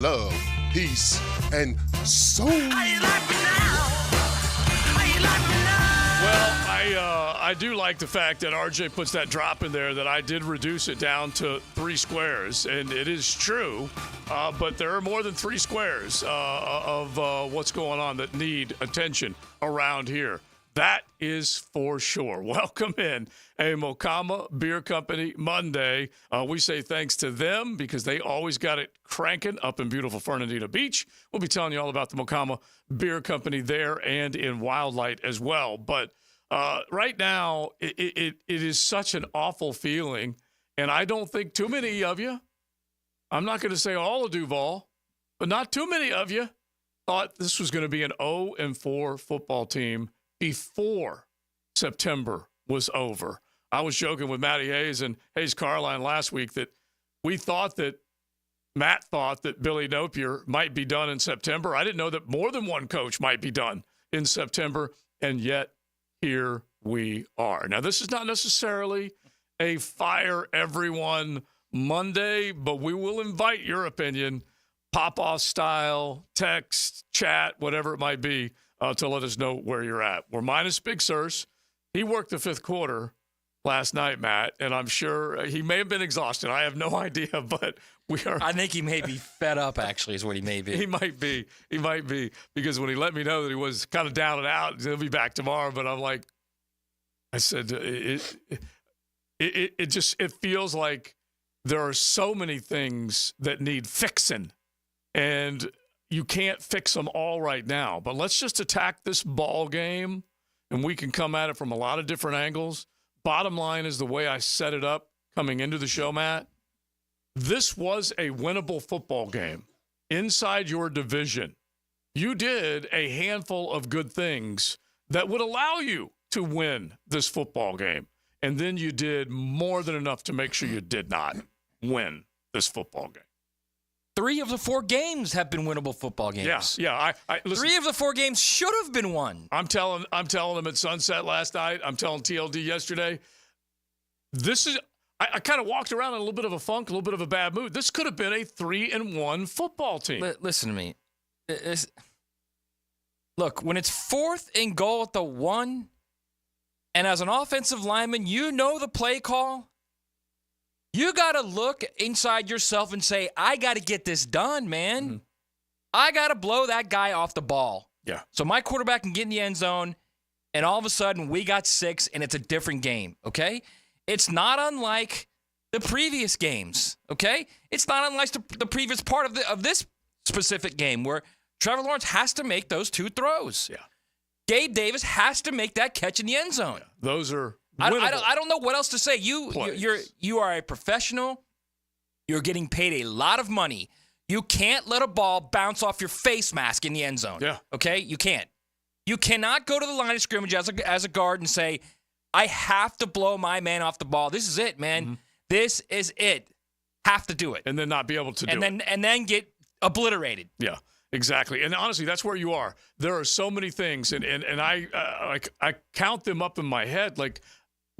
love, peace, and soul. How you like me now? How you like me now? Well, I do like the fact that RJ puts that drop in there that I did reduce it down to 3 squares, and it is true, but there are more than 3 squares of what's going on that need attention around here. That is for sure. Welcome in a Mocama Beer Company Monday. We say thanks to them because they always got it cranking up in beautiful Fernandina Beach. We'll be telling you all about the Mocama Beer Company there and in Wildlight as well. But right now, it is such an awful feeling, and I don't think too many of you, I'm not going to say all of Duval, but not too many of you thought this was going to be an 0-4 football team before September was over. I was joking with Matty Hayes and Hayes Carline last week that Matt thought that Billy Napier might be done in September. I didn't know that more than one coach might be done in September, and yet here we are. Now, this is not necessarily a fire everyone Monday, but we will invite your opinion, pop-off style, text, chat, whatever it might be, to let us know where you're at. We're minus Big Searcy. He worked the 5th quarter last night, Matt, and I'm sure he may have been exhausted. I have no idea, but we are. I think he may be fed up, actually, is what he may be. He might be. He might be, because when he let me know that he was kind of down and out, he'll be back tomorrow. But I'm like, I said, it feels like there are so many things that need fixing, and you can't fix them all right now. But let's just attack this ball game, and we can come at it from a lot of different angles. Bottom line is the way I set it up coming into the show, Matt. This was a winnable football game inside your division. You did a handful of good things that would allow you to win this football game. And then you did more than enough to make sure you did not win this football game. 3 of the 4 games have been winnable football games. Yeah. Listen, 3 of the 4 games should have been won. I'm telling them at sunset last night. I'm telling TLD yesterday. This is. I kind of walked around in a little bit of a funk, a little bit of a bad mood. This could have been a 3-1 football team. Listen to me. Look, when it's 4th and goal at the 1, and as an offensive lineman, you know the play call. You got to look inside yourself and say, I got to get this done, man. Mm-hmm. I got to blow that guy off the ball. Yeah. So my quarterback can get in the end zone, and all of a sudden we got 6, and it's a different game, okay? It's not unlike the previous games, okay? It's not unlike the previous part of this specific game where Trevor Lawrence has to make those 2 throws. Yeah. Gabe Davis has to make that catch in the end zone. Yeah. Those are I don't know what else to say. You are a professional. You're getting paid a lot of money. You can't let a ball bounce off your face mask in the end zone. Yeah. Okay? You can't. You cannot go to the line of scrimmage as a guard and say, I have to blow my man off the ball. This is it, man. Mm-hmm. This is it. Have to do it. And then not be able to do it. And then get obliterated. Yeah. Exactly. And honestly, that's where you are. There are so many things, and I count them up in my head. Like,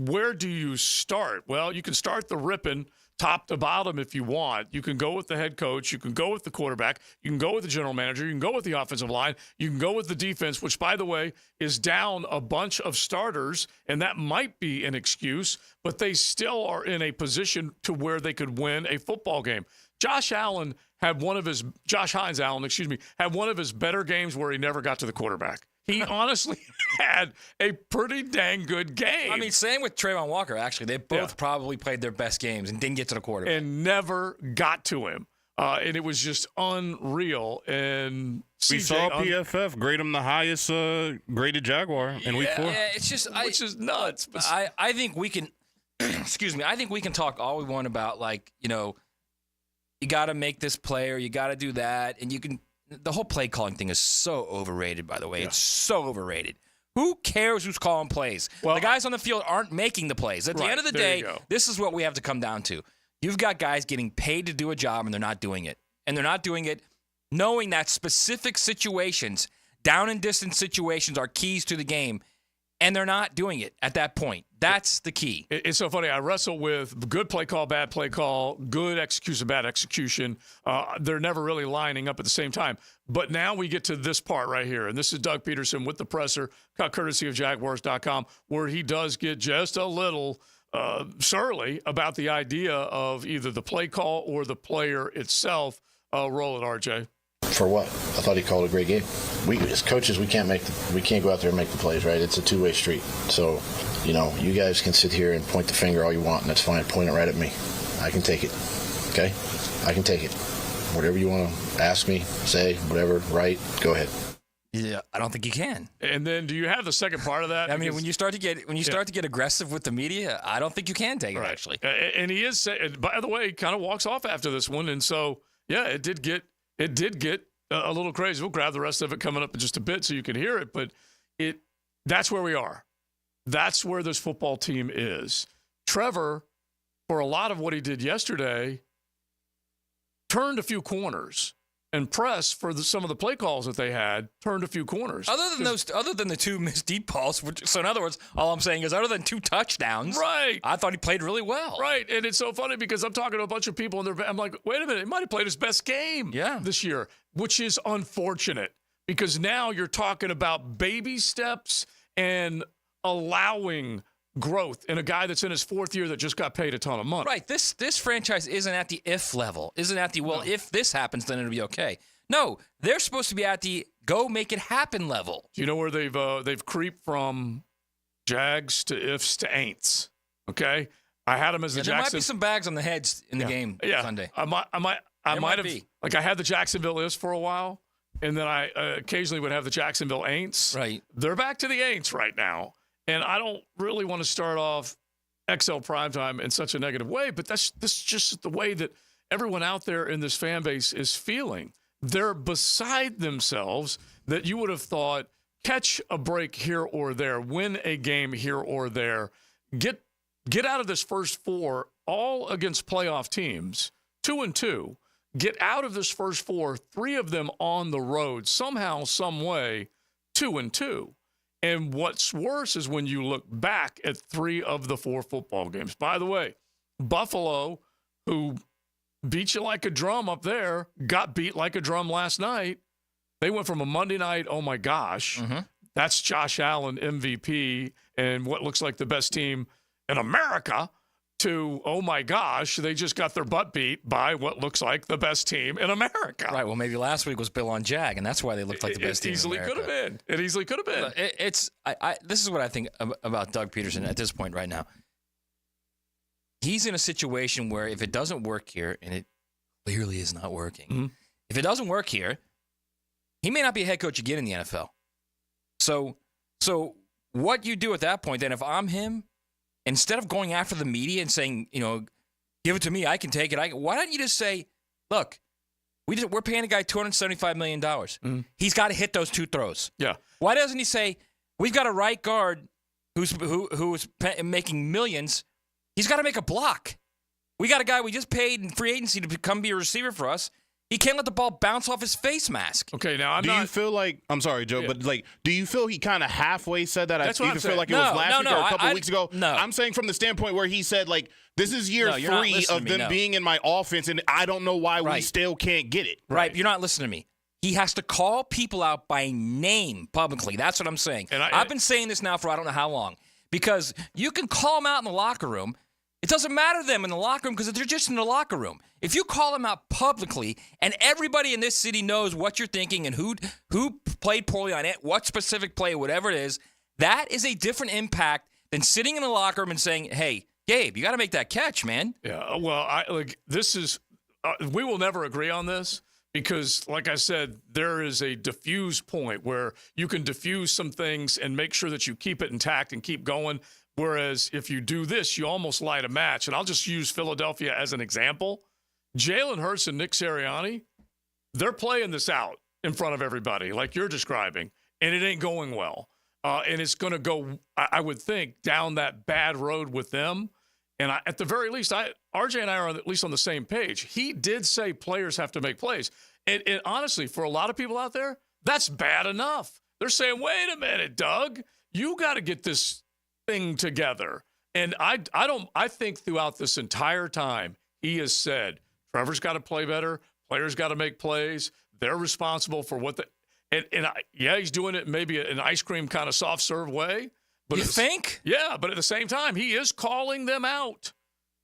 where do you start? Well, you can start the ripping top to bottom if you want. You can go with the head coach. You can go with the quarterback. You can go with the general manager. You can go with the offensive line. You can go with the defense, which, by the way, is down a bunch of starters, and that might be an excuse, but they still are in a position to where they could win a football game. Josh Hines had one of his better games where he never got to the quarterback. He honestly had a pretty dang good game. I mean, same with Trayvon Walker, actually. They both probably played their best games and didn't get to the quarterback. And never got to him. And it was just unreal. And we saw PFF grade him the highest graded Jaguar in week 4. Yeah, it's just which is nuts. But I think we can excuse me, I think we can talk all we want about, like, you know, you got to make this play or you got to do that. And you can – the whole play calling thing is so overrated, by the way. Yeah. It's so overrated. Who cares who's calling plays? Well, the guys on the field aren't making the plays. At the end of the day, this is what we have to come down to. You've got guys getting paid to do a job, and they're not doing it. And they're not doing it knowing that specific situations, down and distance situations, are keys to the game. And they're not doing it at that point. That's the key. It's so funny. I wrestle with good play call, bad play call, good execution, bad execution. They're never really lining up at the same time. But now we get to this part right here. And this is Doug Pederson with the presser, courtesy of Jaguars.com, where he does get just a little surly about the idea of either the play call or the player itself. Roll it, RJ. For what? I thought he called a great game. We, as coaches, we can't go out there and make the plays, right? It's a two-way street. So, you guys can sit here and point the finger all you want, and that's fine. Point it right at me. I can take it. Okay? I can take it. Whatever you want to ask me, say, whatever, right? Go ahead. Yeah, I don't think you can. And then, do you have the second part of that? I mean, when you start to get aggressive with the media, I don't think you can take it. Right. Actually. And he is, by the way, he kind of walks off after this one, and so yeah, it did get a little crazy. We'll grab the rest of it coming up in just a bit so you can hear it, but that's where we are. That's where this football team is. Trevor, for a lot of what he did yesterday, turned a few corners. And Press, for some of the play calls that they had, turned a few corners. Other than the two missed deep balls, so in other words, all I'm saying is other than 2 touchdowns, right? I thought he played really well. Right, and it's so funny because I'm talking to a bunch of people, and I'm like, wait a minute, he might have played his best game this year, which is unfortunate because now you're talking about baby steps and allowing growth in a guy that's in his 4th year that just got paid a ton of money. Right. This franchise isn't at the if level. Isn't at the if this happens, then it'll be okay. No, they're supposed to be at the go make it happen level. Do you know where they've creeped from Jags to ifs to ain'ts? Okay, I had them as the There Jackson. might be some bags on the heads in the game Sunday. I might have be. like I had the Jacksonville ifs for a while, and then I occasionally would have the Jacksonville ain'ts. Right. They're back to the ain'ts right now. And I don't really want to start off XL Primetime in such a negative way, but this is just the way that everyone out there in this fan base is feeling. They're beside themselves that you would have thought catch a break here or there, win a game here or there, get out of this first 4, all against playoff teams, 2-2. Get out of this first 4, 3 of them on the road, somehow, some way, 2-2. And what's worse is when you look back at 3 of the 4 football games. By the way, Buffalo, who beat you like a drum up there, got beat like a drum last night. They went from a Monday night, oh my gosh, that's Josh Allen MVP and what looks like the best team in America, to, oh my gosh, they just got their butt beat by what looks like the best team in America. Right. Well, maybe last week was Bill on Jag, and that's why they looked like the best team in America. It easily could have been. This is what I think about Doug Pederson at this point right now. He's in a situation where if it doesn't work here, and it clearly is not working, if it doesn't work here, he may not be a head coach again in the NFL. So what you do at that point, then, if I'm him, instead of going after the media and saying, give it to me, I can take it. Why don't you just say, look, we're paying a guy $275 million. He's got to hit those 2 throws. Yeah. Why doesn't he say, we've got a right guard who's making millions. He's got to make a block. We got a guy we just paid in free agency to come be a receiver for us. He can't let the ball bounce off his face mask. Okay, now you feel like, I'm sorry, Joe, but do you feel he kind of halfway said that? That's what I'm saying. Feel like it was last week or a couple weeks ago? No. I'm saying from the standpoint where he said, this is year 3 of them being in my offense, and I don't know why we still can't get it. Right. You're not listening to me. He has to call people out by name publicly. That's what I'm saying. And I've been saying this now for I don't know how long. Because you can call them out in the locker room. It doesn't matter to them in the locker room because they're just in the locker room. If you call them out publicly and everybody in this city knows what you're thinking and who played poorly on it, what specific play, whatever it is, that is a different impact than sitting in the locker room and saying, hey, Gabe, you got to make that catch, man. Yeah, well, this is we will never agree on this because, like I said, there is a diffuse point where you can diffuse some things and make sure that you keep it intact and keep going. Whereas if you do this, you almost light a match. And I'll just use Philadelphia as an example. Jalen Hurts and Nick Sirianni, they're playing this out in front of everybody like you're describing, and it ain't going well. And it's going to go, I would think, down that bad road with them. And at the very least, RJ and I are at least on the same page. He did say players have to make plays. And honestly, for a lot of people out there, that's bad enough. They're saying, wait a minute, Doug. you got to get this thing together. And I think throughout this entire time, he has said, Trevor's got to play better. Players got to make plays. They're responsible for what he's doing it maybe an ice cream kind of soft serve way. But you think? Yeah, but at the same time, he is calling them out.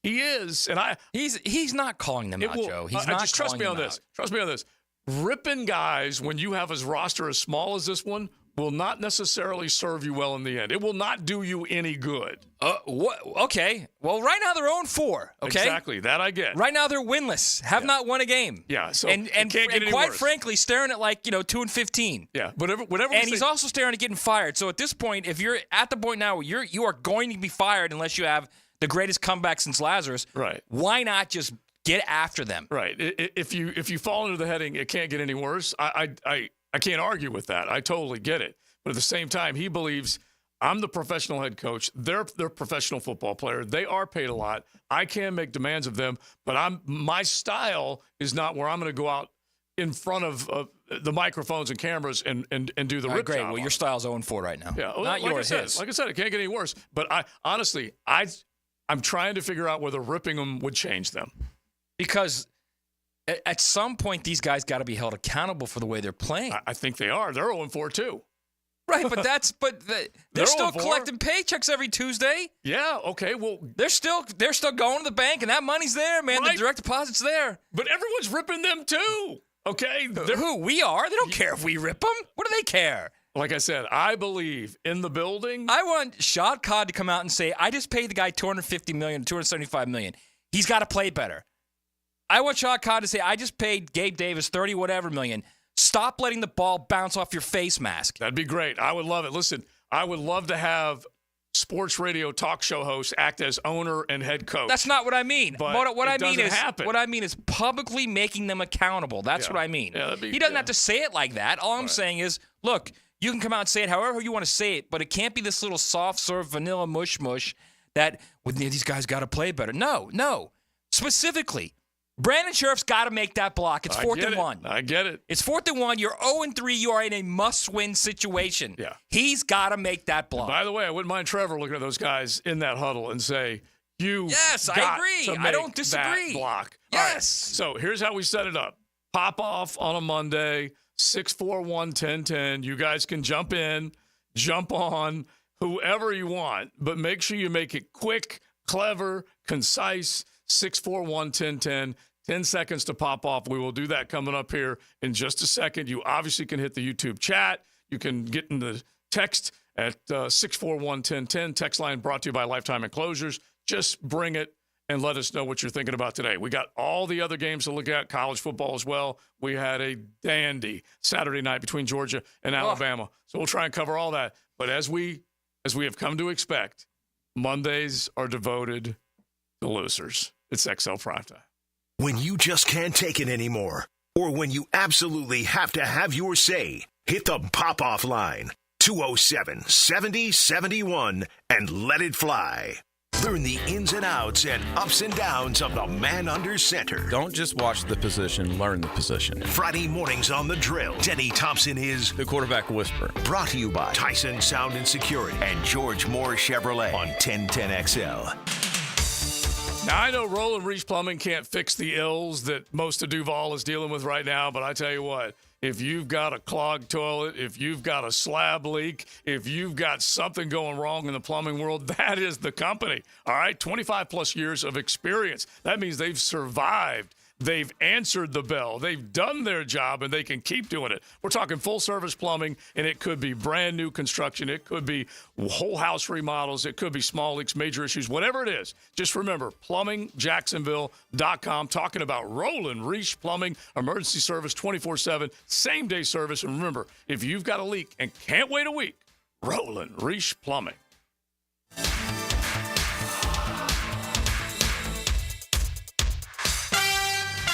He is, and he's not calling them out, Joe. He's not. Just trust me on this. Trust me on this. Ripping guys when you have a roster as small as this one will not necessarily serve you well in the end. It will not do you any good. What? Okay. Well, right now they're 0-4. Okay. Exactly. That I get. Right now they're winless. Have not won a game. Yeah. So and quite frankly, staring at 2-15. Yeah. Whatever. And he's also staring at getting fired. So at this point, if you're at the point now where you are going to be fired unless you have the greatest comeback since Lazarus. Right. Why not just get after them? Right. If you fall into the heading, it can't get any worse. I can't argue with that. I totally get it. But at the same time, he believes I'm the professional head coach. They're professional football player. They are paid a lot. I can make demands of them, but my style is not where I'm going to go out in front of the microphones and cameras and do the rip job. Well, your style's 0-4 right now. Yeah, not yours. Like I said, it can't get any worse. But I'm trying to figure out whether ripping them would change them. Because at some point, these guys got to be held accountable for the way they're playing. I think they are. They're 0-4 too. Right, but they're still collecting paychecks every Tuesday. Yeah, okay. Well, they're still going to the bank, and that money's there, man. Right. The direct deposit's there. But everyone's ripping them too. Okay, who we are? They don't care if we rip them. What do they care? Like I said, I believe in the building. I want Shad Khan to come out and say, I just paid the guy $250 million, $275 million. He's got to play better. I want Shad Khan to say, I just paid Gabe Davis $30 million. Stop letting the ball bounce off your face mask. That'd be great. I would love it. Listen, I would love to have sports radio talk show hosts act as owner and head coach. That's not what I mean. But what I mean is publicly making them accountable. That's what I mean. Yeah, he doesn't have to say it like that. All I'm saying is, look, you can come out and say it however you want to say it, but it can't be this little soft serve vanilla mush that these guys got to play better. No. Specifically, Brandon Sheriff's got to make that block. It's 4th and 1. I get it. It's 4th and 1. You're 0-3. You are in a must-win situation. Yeah. He's got to make that block. And by the way, I wouldn't mind Trevor looking at those guys in that huddle and say, Yes, I agree. I don't disagree. That block. Yes. Right. So here's how we set it up. Pop off on a Monday, 641-1010. You guys can jump in, jump on, whoever you want, but make sure you make it quick, clever, concise. 641-1010. 10 seconds to pop off. We will do that coming up here in just a second. You obviously can hit the YouTube chat. You can get in the text at 641-1010. Text line brought to you by Lifetime Enclosures. Just bring it and let us know what you're thinking about today. We got all the other games to look at, college football as well. We had a dandy Saturday night between Georgia and Alabama. So we'll try and cover all that. But as we have come to expect, Mondays are devoted to losers. It's XL Primetime. When you just can't take it anymore, or when you absolutely have to have your say, hit the pop-off line, 207-70-71, and let it fly. Learn the ins and outs and ups and downs of the man under center. Don't just watch the position, learn the position. Friday mornings on The Drill, Denny Thompson is the quarterback whisperer. Brought to you by Tyson Sound and Security and George Moore Chevrolet on 1010XL. Now, I know Roland Reach Plumbing can't fix the ills that most of Duval is dealing with right now, but I tell you what, if you've got a clogged toilet, if you've got a slab leak, if you've got something going wrong in the plumbing world, that is the company. All right, 25-plus years of experience. That means they've survived. They've answered the bell. They've done their job, and they can keep doing it. We're talking full-service plumbing, and it could be brand-new construction. It could be whole house remodels. It could be small leaks, major issues, whatever it is. Just remember, plumbingjacksonville.com, talking about Roland Reach Plumbing, emergency service 24/7, same-day service. And remember, if you've got a leak and can't wait a week, Roland Reach Plumbing.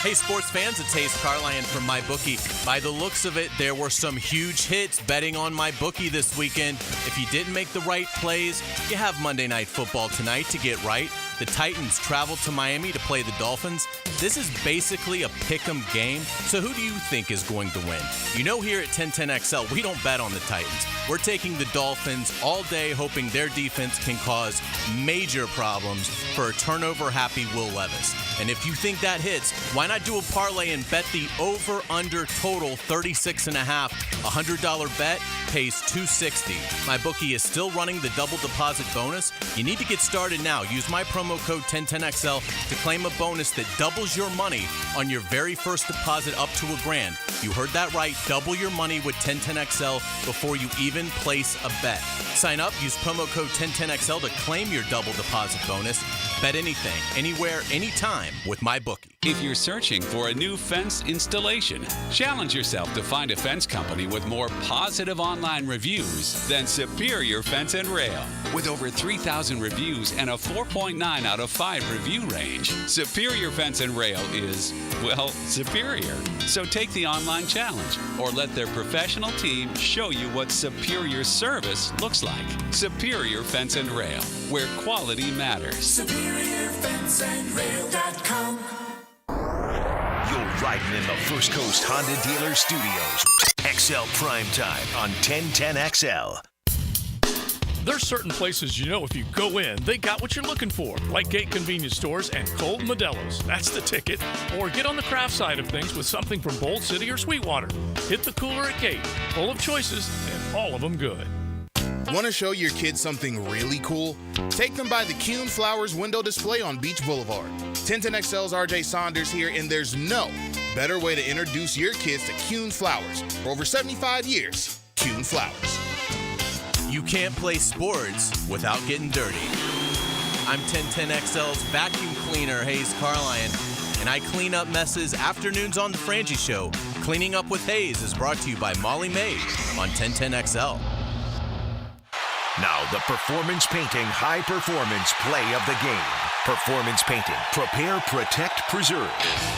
Hey, sports fans, it's Hayes Carline from MyBookie. By the looks of it, there were some huge hits betting on MyBookie this weekend. If you didn't make the right plays, you have Monday Night Football tonight to get right. The Titans travel to Miami to play the Dolphins. This is basically a pick'em game, so who do you think is going to win? You know, here at 1010XL, we don't bet on the Titans. We're taking the Dolphins all day, hoping their defense can cause major problems for a turnover-happy Will Levis. And if you think that hits, why not do a parlay and bet the over-under total 36.5? $100 bet pays $260. My bookie is still running the double deposit bonus. You need to get started now. Use my promo code 1010XL to claim a bonus that doubles your money on your very first deposit up to $1,000. You heard that right. Double your money with 1010XL before you even place a bet. Sign up, use promo code 1010XL to claim your double deposit bonus. Bet anything, anywhere, anytime with my bookie. If you're searching for a new fence installation, challenge yourself to find a fence company with more positive online reviews than Superior Fence and Rail. With over 3,000 reviews and a 4.9 out of 5 review range, Superior Fence and Rail is, well, superior. So take the online challenge or let their professional team show you what superior service looks like. Superior Fence and Rail, where quality matters. SuperiorFenceandRail.com. You're riding in the First Coast Honda Dealer Studios. XL Primetime on 1010XL. There's certain places you know if you go in, they got what you're looking for, like Gate Convenience Stores and Cold Modelo's. That's the ticket. Or get on the craft side of things with something from Bold City or Sweetwater. Hit the cooler at Gate, full of choices and all of them good. Want to show your kids something really cool? Take them by the Kuhn Flowers window display on Beach Boulevard. 1010XL's RJ Saunders here, and there's no better way to introduce your kids to Kuhn Flowers. For over 75 years, Kuhn Flowers. You can't play sports without getting dirty. I'm 1010XL's vacuum cleaner, Hayes Carline, and I clean up messes afternoons on The Frangie Show. Cleaning Up with Hayes is brought to you by Molly Mays on 1010XL. Now, the Performance Painting High Performance Play of the Game. Performance Painting. Prepare, protect, preserve.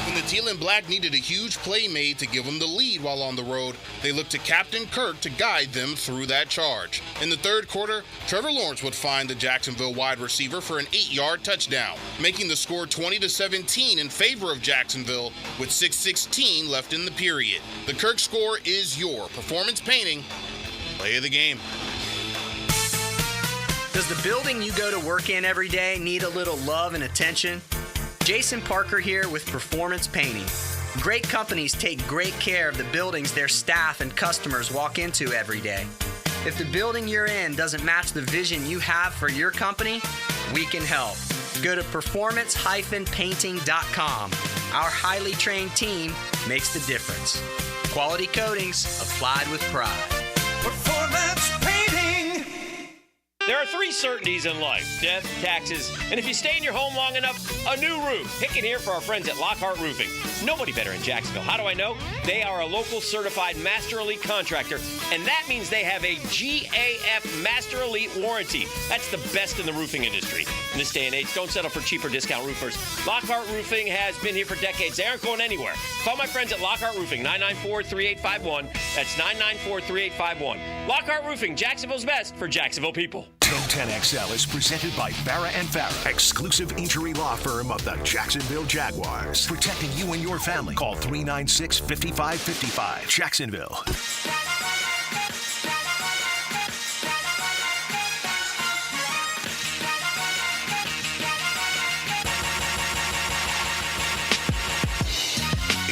When the Teal and Black needed a huge play made to give them the lead while on the road, they looked to Captain Kirk to guide them through that charge. In the third quarter, Trevor Lawrence would find the Jacksonville wide receiver for an 8-yard touchdown, making the score 20-17 in favor of Jacksonville with 6:16 left in the period. The Kirk score is your Performance Painting Play of the Game. Does the building you go to work in every day need a little love and attention? Jason Parker here with Performance Painting. Great companies take great care of the buildings their staff and customers walk into every day. If the building you're in doesn't match the vision you have for your company, we can help. Go to performance-painting.com. Our highly trained team makes the difference. Quality coatings applied with pride. Performance Painting. There are 3 certainties in life: death, taxes, and if you stay in your home long enough, a new roof. Pick it here for our friends at Lockhart Roofing. Nobody better in Jacksonville. How do I know? They are a local certified Master Elite contractor, and that means they have a GAF Master Elite warranty. That's the best in the roofing industry. In this day and age, don't settle for cheaper discount roofers. Lockhart Roofing has been here for decades. They aren't going anywhere. Call my friends at Lockhart Roofing, 994-3851. That's 994-3851. Lockhart Roofing, Jacksonville's best for Jacksonville people. 1010XL is presented by Farrah & Farrah, exclusive injury law firm of the Jacksonville Jaguars. Protecting you and your family. Call 396-5555. Jacksonville.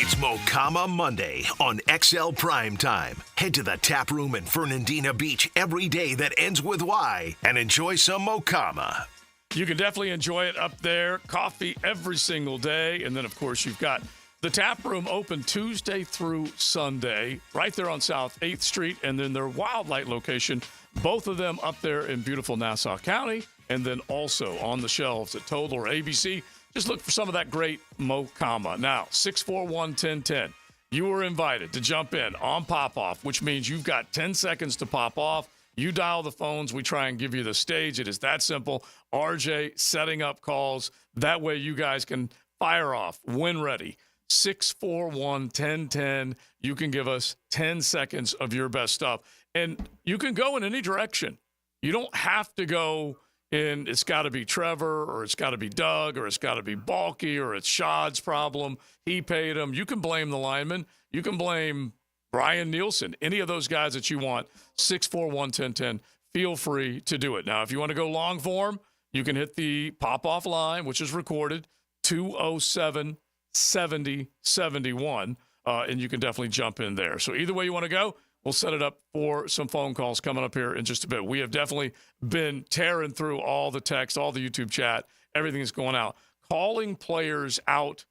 It's Mocama Monday on XL Primetime. Head to the tap room in Fernandina Beach every day that ends with Y and enjoy some Mocama. You can definitely enjoy it up there. Coffee every single day. And then, of course, you've got the tap room open Tuesday through Sunday right there on South 8th Street. And then their Wildlight location, both of them up there in beautiful Nassau County. And then also on the shelves at Total or ABC. Just look for some of that great Mocama. Now, 641-1010. You were invited to jump in on pop-off, which means you've got 10 seconds to pop off. You dial the phones. We try and give you the stage. It is that simple. RJ setting up calls. That way you guys can fire off when ready. 641-1010. You can give us 10 seconds of your best stuff. And you can go in any direction. You don't have to go, and it's got to be Trevor or it's got to be Doug or it's got to be Balky or it's Shad's problem. He paid him. You can blame the lineman. You can blame Brian Nielsen, any of those guys that you want. 641-1010. Feel free to do it. Now, if you want to go long form, you can hit the pop-off line, which is recorded, 207-7071, and you can definitely jump in there. So either way you want to go, we'll set it up for some phone calls coming up here in just a bit. We have definitely been tearing through all the text, all the YouTube chat, everything that's going out. Calling players out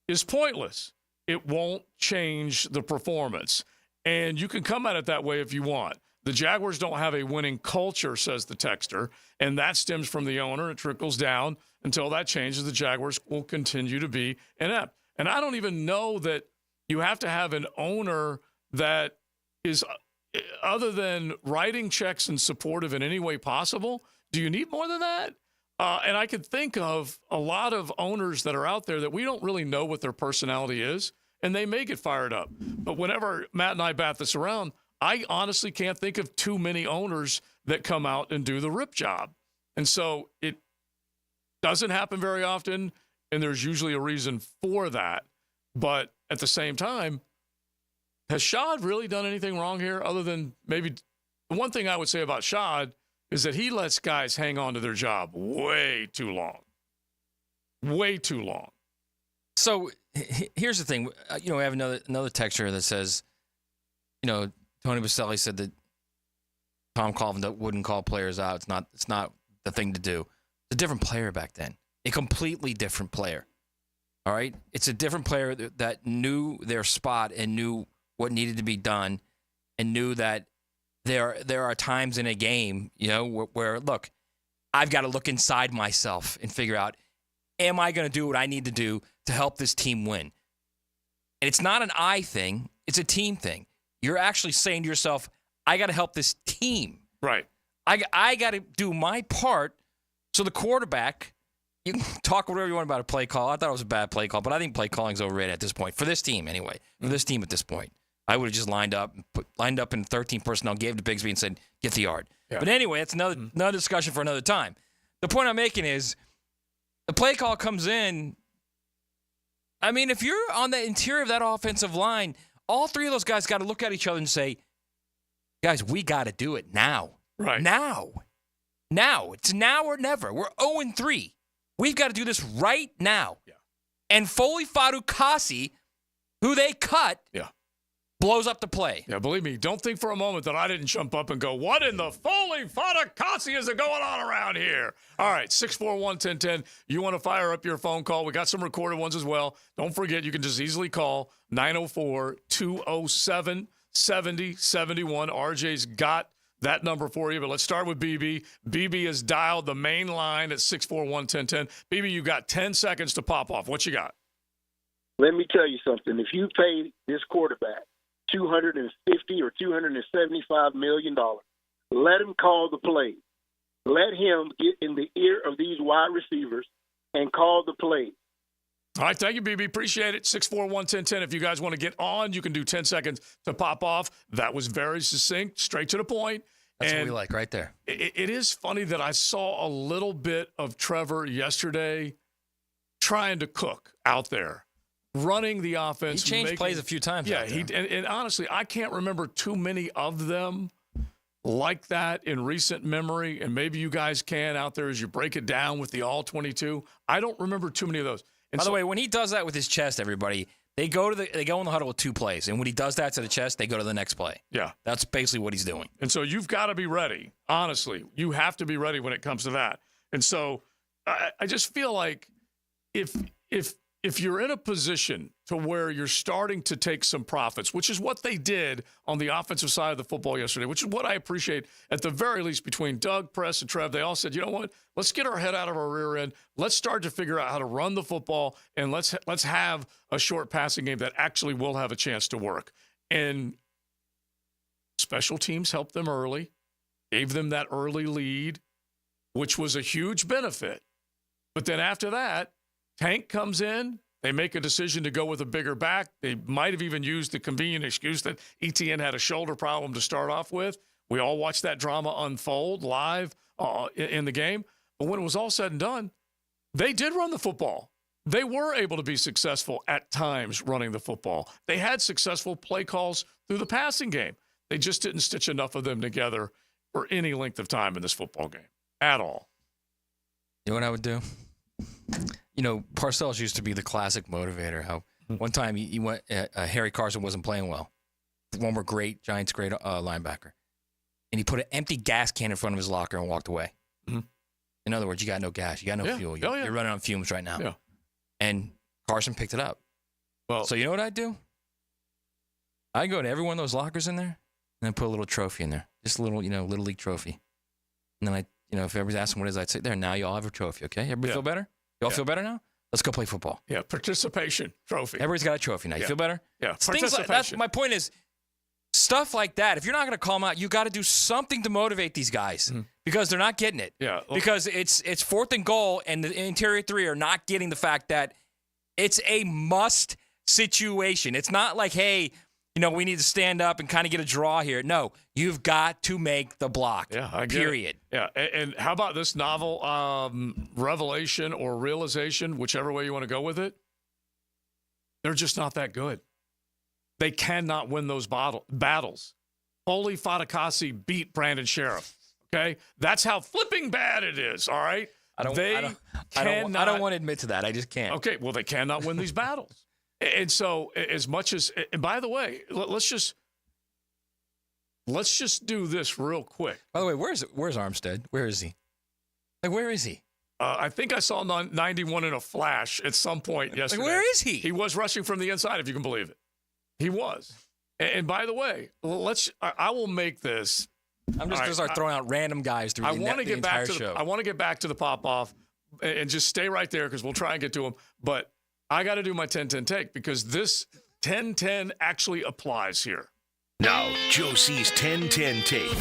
is pointless. It won't change the performance. And you can come at it that way if you want. The Jaguars don't have a winning culture, says the texter, and that stems from the owner. It trickles down. Until that changes, the Jaguars will continue to be inept. And I don't even know that you have to have an owner that is, other than writing checks and supportive in any way possible, do you need more than that? And I could think of a lot of owners that are out there that we don't really know what their personality is, and they may get fired up. But whenever Matt and I bat this around, I honestly can't think of too many owners that come out and do the rip job. And so it doesn't happen very often, and there's usually a reason for that. But at the same time, has Shad really done anything wrong here other than maybe the one thing I would say about Shad is that he lets guys hang on to their job way too long. Way too long. So here's the thing. We have another texture that says, Tony Baselli said that Tom Coughlin wouldn't call players out. It's not the thing to do. It's a different player back then. A completely different player. All right? It's a different player that knew their spot and knew what needed to be done and knew that there are times in a game, where look, I've got to look inside myself and figure out, am I going to do what I need to do to help this team win? And it's not an I thing. It's a team thing. You're actually saying to yourself, I got to help this team. Right. I got to do my part. So the quarterback, you can talk whatever you want about a play call. I thought it was a bad play call, but I think play calling is overrated at this point. For this team, anyway. For this team at this point. I would have just lined up in 13 personnel, gave to Bigsby and said, get the yard. Yeah. But anyway, it's another discussion for another time. The point I'm making is the play call comes in. I mean, if you're on the interior of that offensive line, all three of those guys got to look at each other and say, guys, we got to do it now. Right. Now. It's now or never. We're 0-3. We've got to do this right now. Yeah. And Foley Fatukasi, who they cut, blows up the play. Yeah, believe me, don't think for a moment that I didn't jump up and go, what in the Foley Fatukasi is going on around here? All right, 641-1010. You want to fire up your phone call. We got some recorded ones as well. Don't forget, you can just easily call 904-207-7071. RJ's got that number for you, but let's start with BB. BB has dialed the main line at 641-1010. BB, you got 10 seconds to pop off. What you got? Let me tell you something. If you pay this quarterback $250 or $275 million, let him call the play. Let him get in the ear of these wide receivers and call the play. All right, thank you, BB. Appreciate it. 641-1010. If you guys want to get on, you can do 10 seconds to pop off. That was very succinct, straight to the point. That's what we like right there. It is funny that I saw a little bit of Trevor yesterday trying to cook out there, running the offense. He changed plays a few times. Yeah, and honestly, I can't remember too many of them like that in recent memory, and maybe you guys can out there as you break it down with the all-22. I don't remember too many of those. And By the way, when he does that with his chest, everybody, they go in the huddle with two plays, and when he does that to the chest, they go to the next play. Yeah. That's basically what he's doing. And so you've got to be ready. Honestly, you have to be ready when it comes to that. And so I just feel like if you're in a position to where you're starting to take some profits, which is what they did on the offensive side of the football yesterday, which is what I appreciate at the very least between Doug, Press, and Trev. They all said, you know what, let's get our head out of our rear end. Let's start to figure out how to run the football, and let's have a short passing game that actually will have a chance to work. And special teams helped them early, gave them that early lead, which was a huge benefit. But then after that, Tank comes in. They make a decision to go with a bigger back. They might have even used the convenient excuse that ETN had a shoulder problem to start off with. We all watched that drama unfold live in the game. But when it was all said and done, they did run the football. They were able to be successful at times running the football. They had successful play calls through the passing game. They just didn't stitch enough of them together for any length of time in this football game at all. You know what I would do? You know, Parcells used to be the classic motivator. How one time he went, Harry Carson wasn't playing well. Former Giants great linebacker. And he put an empty gas can in front of his locker and walked away. Mm-hmm. In other words, you got no gas. You got no fuel. You're running on fumes right now. Yeah. And Carson picked it up. Well, so you know what I'd do? I'd go to every one of those lockers in there and then put a little trophy in there. Just a little, Little League trophy. And then if everybody's asking what it is, I'd say, there, now you all have a trophy, okay? Everybody feel better? You all feel better now? Let's go play football. Yeah, participation trophy. Everybody's got a trophy now. You feel better? Yeah, Things like, that's my point is, stuff like that, if you're not going to call them out, you got to do something to motivate these guys because they're not getting it. Yeah. Because it's 4th and goal, and the interior 3 are not getting the fact that it's a must situation. It's not like, hey, we need to stand up and kind of get a draw here. No, you've got to make the block. Yeah, I get period. It. Yeah, and how about this novel revelation or realization, whichever way you want to go with it? They're just not that good. They cannot win those battles. Foley Fatukasi beat Brandon Sheriff. Okay, that's how flipping bad it is. All right, I don't want to admit to that. I just can't. Okay, well, they cannot win these battles. And so, as much as, and by the way, let's just do this real quick. By the way, where's Armstead? Where is he? Like, where is he? I think I saw 91 in a flash at some point yesterday. Like, where is he? He was rushing from the inside, if you can believe it. He was. And by the way, I will make this. I'm just going to start throwing out random guys through the entire show. I want to get back to the pop-off and just stay right there because we'll try and get to him. But I got to do my 10-10 take because this 10-10 actually applies here. Now, Joe C's 10-10 take.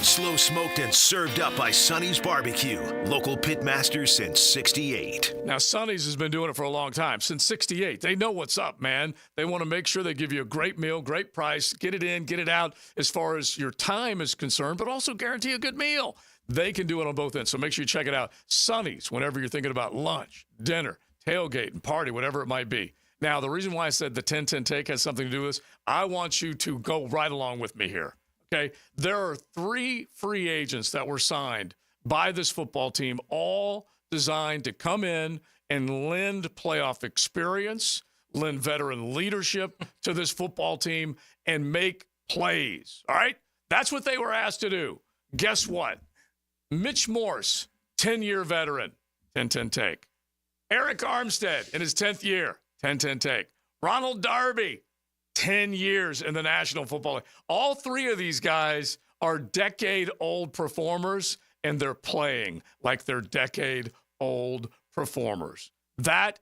Slow smoked and served up by Sonny's Barbecue. Local pit masters since 68. Now, Sonny's has been doing it for a long time, since 68. They know what's up, man. They want to make sure they give you a great meal, great price, get it in, get it out as far as your time is concerned, but also guarantee a good meal. They can do it on both ends, so make sure you check it out. Sonny's, whenever you're thinking about lunch, dinner, tailgate, and party, whatever it might be. Now, the reason why I said the 10-10 take has something to do with this, I want you to go right along with me here, okay? There are 3 free agents that were signed by this football team, all designed to come in and lend playoff experience, lend veteran leadership to this football team, and make plays, all right? That's what they were asked to do. Guess what? Mitch Morse, 10-year veteran, 10-10 take. Eric Armstead in his 10th year, 10-10 take. Ronald Darby, 10 years in the National Football League. All 3 of these guys are decade-old performers, and they're playing like they're decade-old performers. That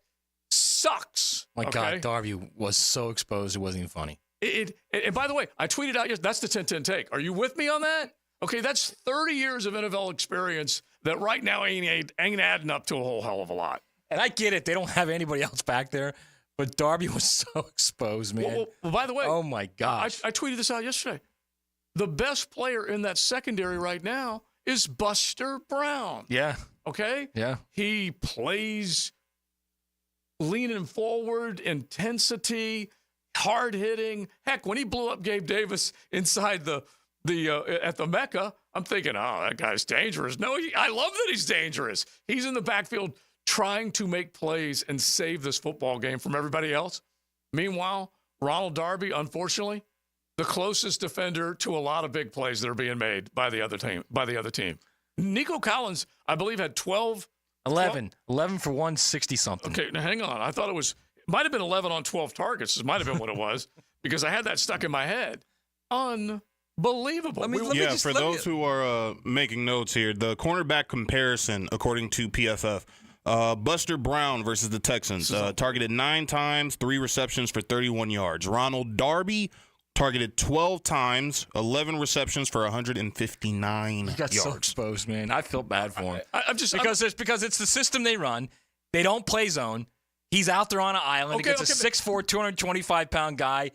sucks. My God, Darby was so exposed it wasn't even funny. And by the way, I tweeted out, that's the 10-10 take. Are you with me on that? Okay, that's 30 years of NFL experience that right now ain't adding up to a whole hell of a lot. And I get it. They don't have anybody else back there. But Darby was so exposed, man. Well, by the way. Oh, my gosh. I tweeted this out yesterday. The best player in that secondary right now is Buster Brown. Yeah. Okay? Yeah. He plays leaning forward, intensity, hard-hitting. Heck, when he blew up Gabe Davis inside the at the Mecca, I'm thinking, oh, that guy's dangerous. No, I love that he's dangerous. He's in the backfield trying to make plays and save this football game from everybody else. Meanwhile, Ronald Darby, unfortunately, the closest defender to a lot of big plays that are being made by the other team. Nico Collins, I believe, had 11 for 160-something. Okay, now hang on. I thought it might have been 11 on 12 targets. This might have been what it was because I had that stuck in my head. Unbelievable. For those who are making notes here, the cornerback comparison, according to PFF, Buster Brown versus the Texans, targeted 9 times, 3 receptions for 31 yards. Ronald Darby targeted 12 times, 11 receptions for 159 yards. He got so exposed, man. I feel bad for him. Because it's the system they run. They don't play zone. He's out there on an island against a 6'4", 225-pound guy.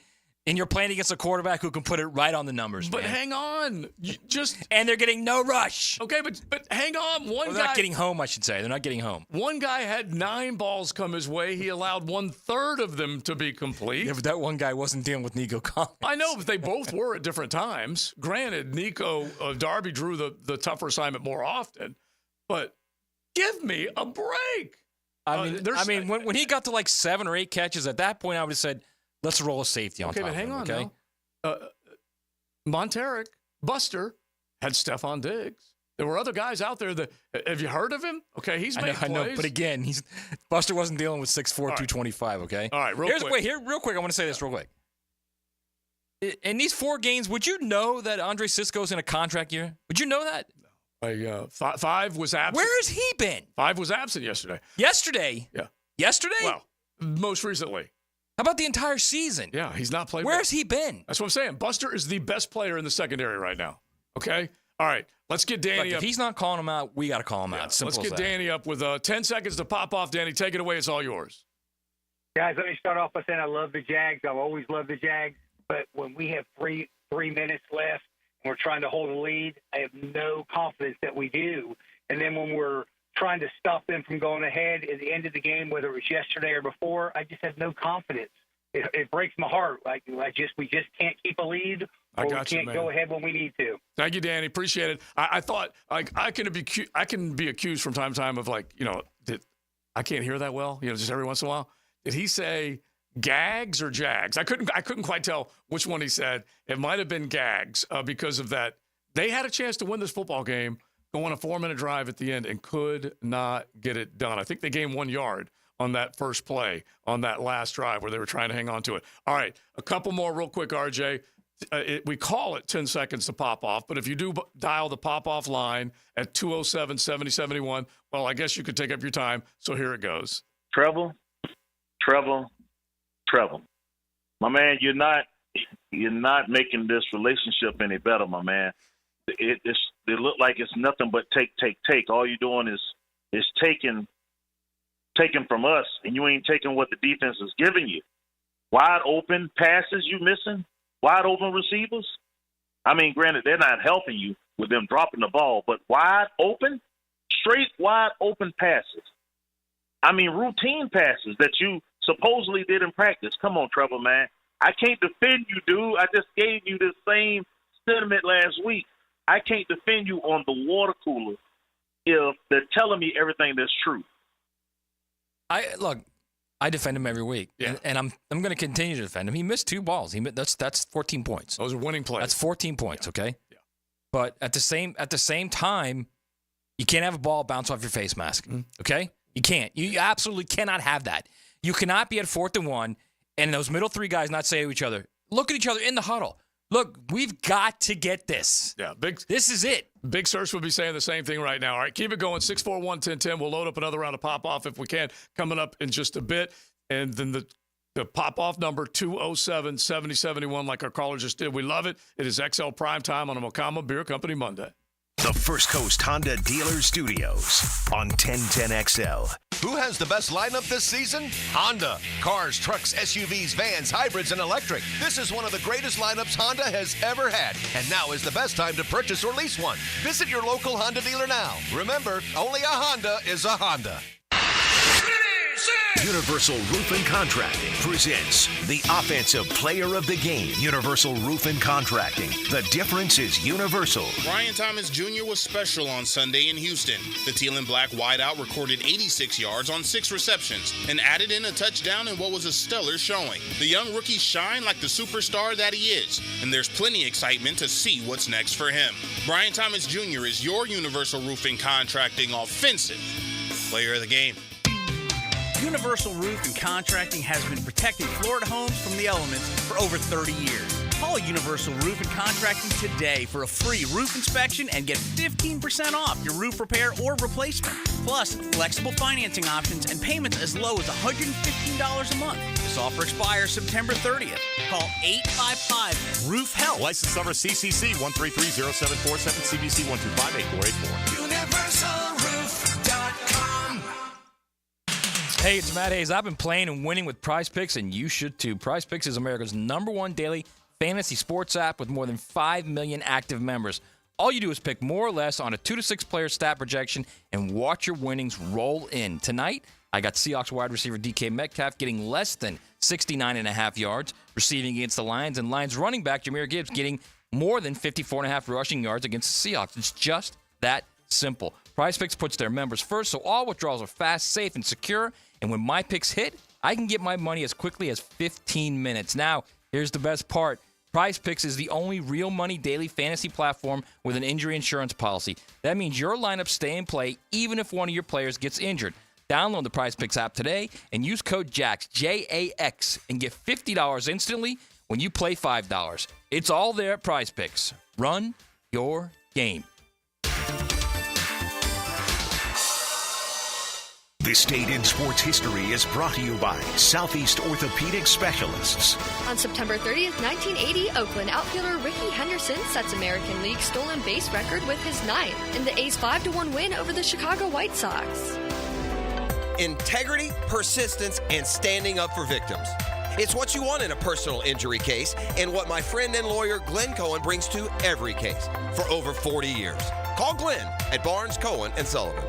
And you're playing against a quarterback who can put it right on the numbers, But man. hang on. And they're getting no rush. Okay, but hang on. They're not getting home, I should say. They're not getting home. One guy had 9 balls come his way. He allowed 1/3 of them to be complete. Yeah, but that one guy wasn't dealing with Nico Collins. I know, but they both were at different times. Granted, Darby drew the tougher assignment more often, but give me a break. I mean, when he got to like 7 or 8 catches, at that point I would have said, let's roll a safety on top but hang of him, on okay? now. Monteric, Buster, had Stephon Diggs. There were other guys out there that – have you heard of him? Okay, he's made plays. I know, but again, Buster wasn't dealing with 6'4", 225, okay? All right, real quick. Real quick, I want to say this real quick. In these 4 games, would you know that Andre Sisco's in a contract year? Would you know that? 5 was absent. Where has he been? 5 was absent yesterday. Yesterday? Yeah. Yesterday? Well, most recently. How about the entire season? Yeah, he's not played. Where's he been? That's what I'm saying. Buster is the best player in the secondary right now. Okay? All right. Let's get Danny up. If he's not calling him out, we got to call him out. Let's get Danny up with 10 seconds to pop off. Danny, take it away. It's all yours. Guys, let me start off by saying I love the Jags. I've always loved the Jags. But when we have three minutes left and we're trying to hold a lead, I have no confidence that we do. And then when we're trying to stop them from going ahead at the end of the game, whether it was yesterday or before, I just have no confidence. It breaks my heart. We just can't keep a lead, or we can't go ahead when we need to. Thank you, Danny. Appreciate it. I thought I can be accused from time to time of I can't hear that well. Just every once in a while. Did he say Gags or Jags? I couldn't quite tell which one he said. It might have been Gags because of that. They had a chance to win this football game, go on a 4-minute drive at the end, and could not get it done. I think they gained 1 yard on that first play on that last drive where they were trying to hang on to it. All right, a couple more real quick, RJ. We call it 10 seconds to pop off, but if you do dial the pop-off line at 207-7071, well, I guess you could take up your time, so here it goes. Treble. My man, you're not making this relationship any better, my man. It look like it's nothing but take. All you're doing is taking from us, and you ain't taking what the defense is giving you. Wide open passes you missing, wide open receivers. I mean, granted, they're not helping you with them dropping the ball, but wide open, straight wide open passes. I mean, routine passes that you supposedly did in practice. Come on, Trevor, man. I can't defend you, dude. I just gave you the same sentiment last week. I can't defend you on the water cooler if they're telling me everything that's true. I defend him every week, and I'm going to continue to defend him. He missed 2 balls. That's 14 points. Those are winning plays. That's 14 points. Okay. Yeah. But at the same time, you can't have a ball bounce off your face mask. Okay. You can't. You absolutely cannot have that. You cannot be at 4th and 1, and those middle 3 guys not say to each other, look at each other in the huddle. Look, we've got to get this. Yeah, this is it. Big Search would be saying the same thing right now. All right, keep it going. 641-1010. We'll load up another round of pop-off if we can, coming up in just a bit. And then the pop-off number, 207-7071, like our caller just did. We love it. It is XL Primetime on a Mokama Beer Company Monday. The First Coast Honda Dealer Studios on 1010XL. Who has the best lineup this season? Honda. Cars, trucks, SUVs, vans, hybrids, and electric. This is one of the greatest lineups Honda has ever had. And now is the best time to purchase or lease one. Visit your local Honda dealer now. Remember, only a Honda is a Honda. Universal Roof and Contracting presents the Offensive Player of the Game. Universal Roof and Contracting. The difference is universal. Brian Thomas Jr. was special on Sunday in Houston. The teal and black wideout recorded 86 yards on 6 receptions and added in a touchdown in what was a stellar showing. The young rookie shined like the superstar that he is, and there's plenty of excitement to see what's next for him. Brian Thomas Jr. is your Universal Roof and Contracting Offensive Player of the Game. Universal Roof and Contracting has been protecting Florida homes from the elements for over 30 years. Call Universal Roof and Contracting today for a free roof inspection and get 15% off your roof repair or replacement. Plus, flexible financing options and payments as low as $115 a month. This offer expires September 30th. Call 855-ROOF-HELP. License number CCC 1330747, CBC 1258484. UniversalRoof.com. Hey, it's Matt Hayes. I've been playing and winning with Prize Picks, and you should too. Prize Picks is America's #1 daily fantasy sports app with more than 5 million active members. All you do is pick more or less on a 2 to 6 player stat projection and watch your winnings roll in. Tonight, I got Seahawks wide receiver DK Metcalf getting less than 69.5 yards receiving against the Lions, and Lions running back Jahmyr Gibbs getting more than 54.5 rushing yards against the Seahawks. It's just that simple. Prize Picks puts their members first, so all withdrawals are fast, safe, and secure. And when my picks hit, I can get my money as quickly as 15 minutes. Now, here's the best part. Prize Picks is the only real money daily fantasy platform with an injury insurance policy. That means your lineups stay in play even if one of your players gets injured. Download the Prize Picks app today and use code JAX, J-A-X, and get $50 instantly when you play $5. It's all there at Prize Picks. Run your game. This date in sports history is brought to you by Southeast Orthopedic Specialists. On September 30th, 1980, Oakland outfielder Ricky Henderson sets American League stolen base record with his 9th in the A's 5-1 win over the Chicago White Sox. Integrity, persistence, and standing up for victims. It's what you want in a personal injury case and what my friend and lawyer Glenn Cohen brings to every case for over 40 years. Call Glenn at Barnes, Cohen & Sullivan.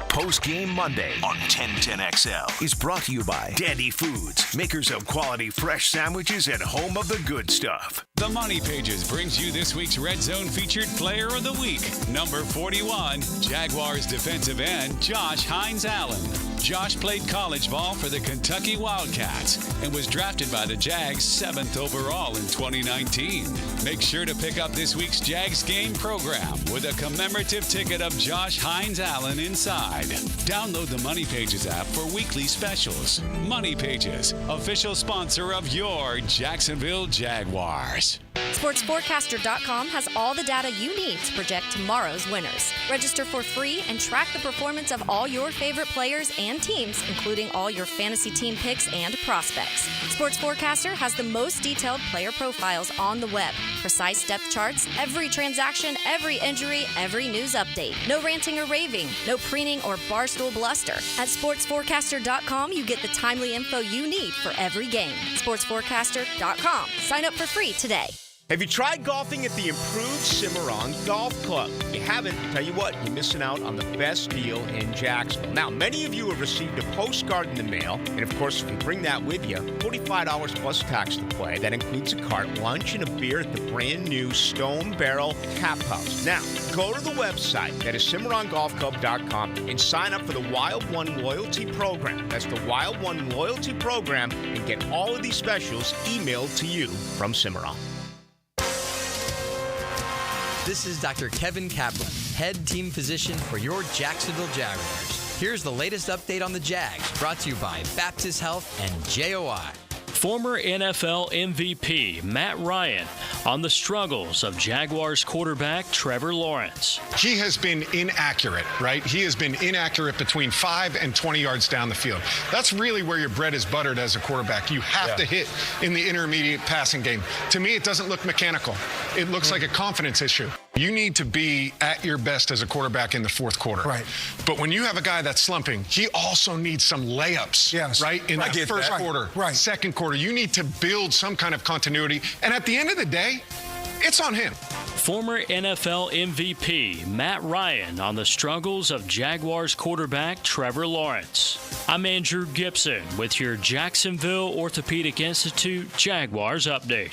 Post-Game Monday on 1010XL is brought to you by Dandy Foods, makers of quality fresh sandwiches and home of the good stuff. The Money Pages brings you this week's Red Zone featured player of the week. Number 41, Jaguars defensive end Josh Hines-Allen. Josh played college ball for the Kentucky Wildcats and was drafted by the Jags 7th overall in 2019. Make sure to pick up this week's Jags game program with a commemorative ticket of Josh Hines-Allen inside. Download the Money Pages app for weekly specials. Money Pages, official sponsor of your Jacksonville Jaguars. SportsForecaster.com has all the data you need to project tomorrow's winners. Register for free and track the performance of all your favorite players and teams, including all your fantasy team picks and prospects. Sports Forecaster has the most detailed player profiles on the web, precise depth charts, every transaction, every injury, every news update. No ranting or raving, no preening or barstool bluster. At SportsForecaster.com, you get the timely info you need for every game. SportsForecaster.com. Sign up for free today. Have you tried golfing at the improved Cimarron Golf Club? If you haven't, tell you what, you're missing out on the best deal in Jacksonville. Now, many of you have received a postcard in the mail, and of course, if you bring that with you, $45 plus tax to play. That includes a cart, lunch, and a beer at the brand new Stone Barrel Tap House. Now, go to the website, that is CimarronGolfClub.com, and sign up for the Wild One Loyalty Program. That's the Wild One Loyalty Program, and get all of these specials emailed to you from Cimarron. This is Dr. Kevin Kaplan, head team physician for your Jacksonville Jaguars. Here's the latest update on the Jags, brought to you by Baptist Health and JOI. Former NFL MVP Matt Ryan on the struggles of Jaguars quarterback Trevor Lawrence. He has been inaccurate, right? He has been inaccurate between 5 and 20 yards down the field. That's really where your bread is buttered as a quarterback. You have to hit in the intermediate passing game. To me, it doesn't look mechanical. It looks like a confidence issue. You need to be at your best as a quarterback in the fourth quarter. Right. But when you have a guy that's slumping, he also needs some layups, right? In the first quarter, second quarter. You need to build some kind of continuity. And at the end of the day, it's on him. Former NFL MVP Matt Ryan on the struggles of Jaguars quarterback Trevor Lawrence. I'm Andrew Gibson with your Jacksonville Orthopedic Institute Jaguars update.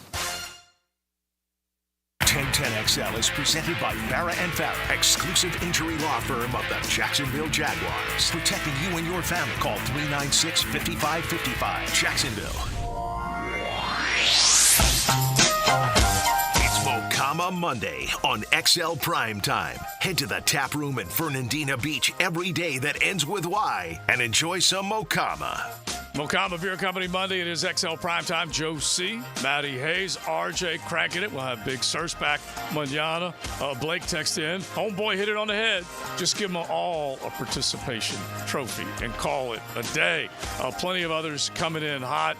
1010XL is presented by Farah & Farah, exclusive injury law firm of the Jacksonville Jaguars. Protecting you and your family. Call 396-5555. Jacksonville. It's Mocama Monday on XL Primetime. Head to the tap room in Fernandina Beach every day that ends with Y and enjoy some Mocama. Mocama Beer Company Monday. It is XL Primetime. Joe C., Matty Hayes, RJ cranking it. We'll have Big Search back manana. Blake texted in. Homeboy hit it on the head. Just give them all a participation trophy and call it a day. Plenty of others coming in hot.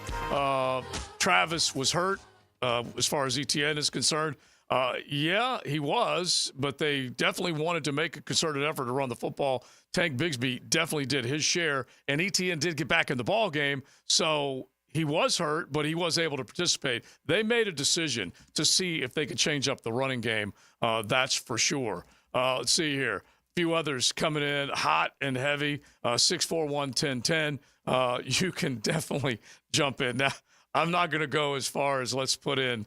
Travis was hurt as far as ETN is concerned. Yeah, he was, but they definitely wanted to make a concerted effort to run the football. Tank Bigsby definitely did his share, and Etienne did get back in the ball game, so he was hurt, but he was able to participate. They made a decision to see if they could change up the running game. That's for sure. Let's see here. A few others coming in hot and heavy. 6'4", 110. You can definitely jump in. Now, I'm not going to go as far as let's put in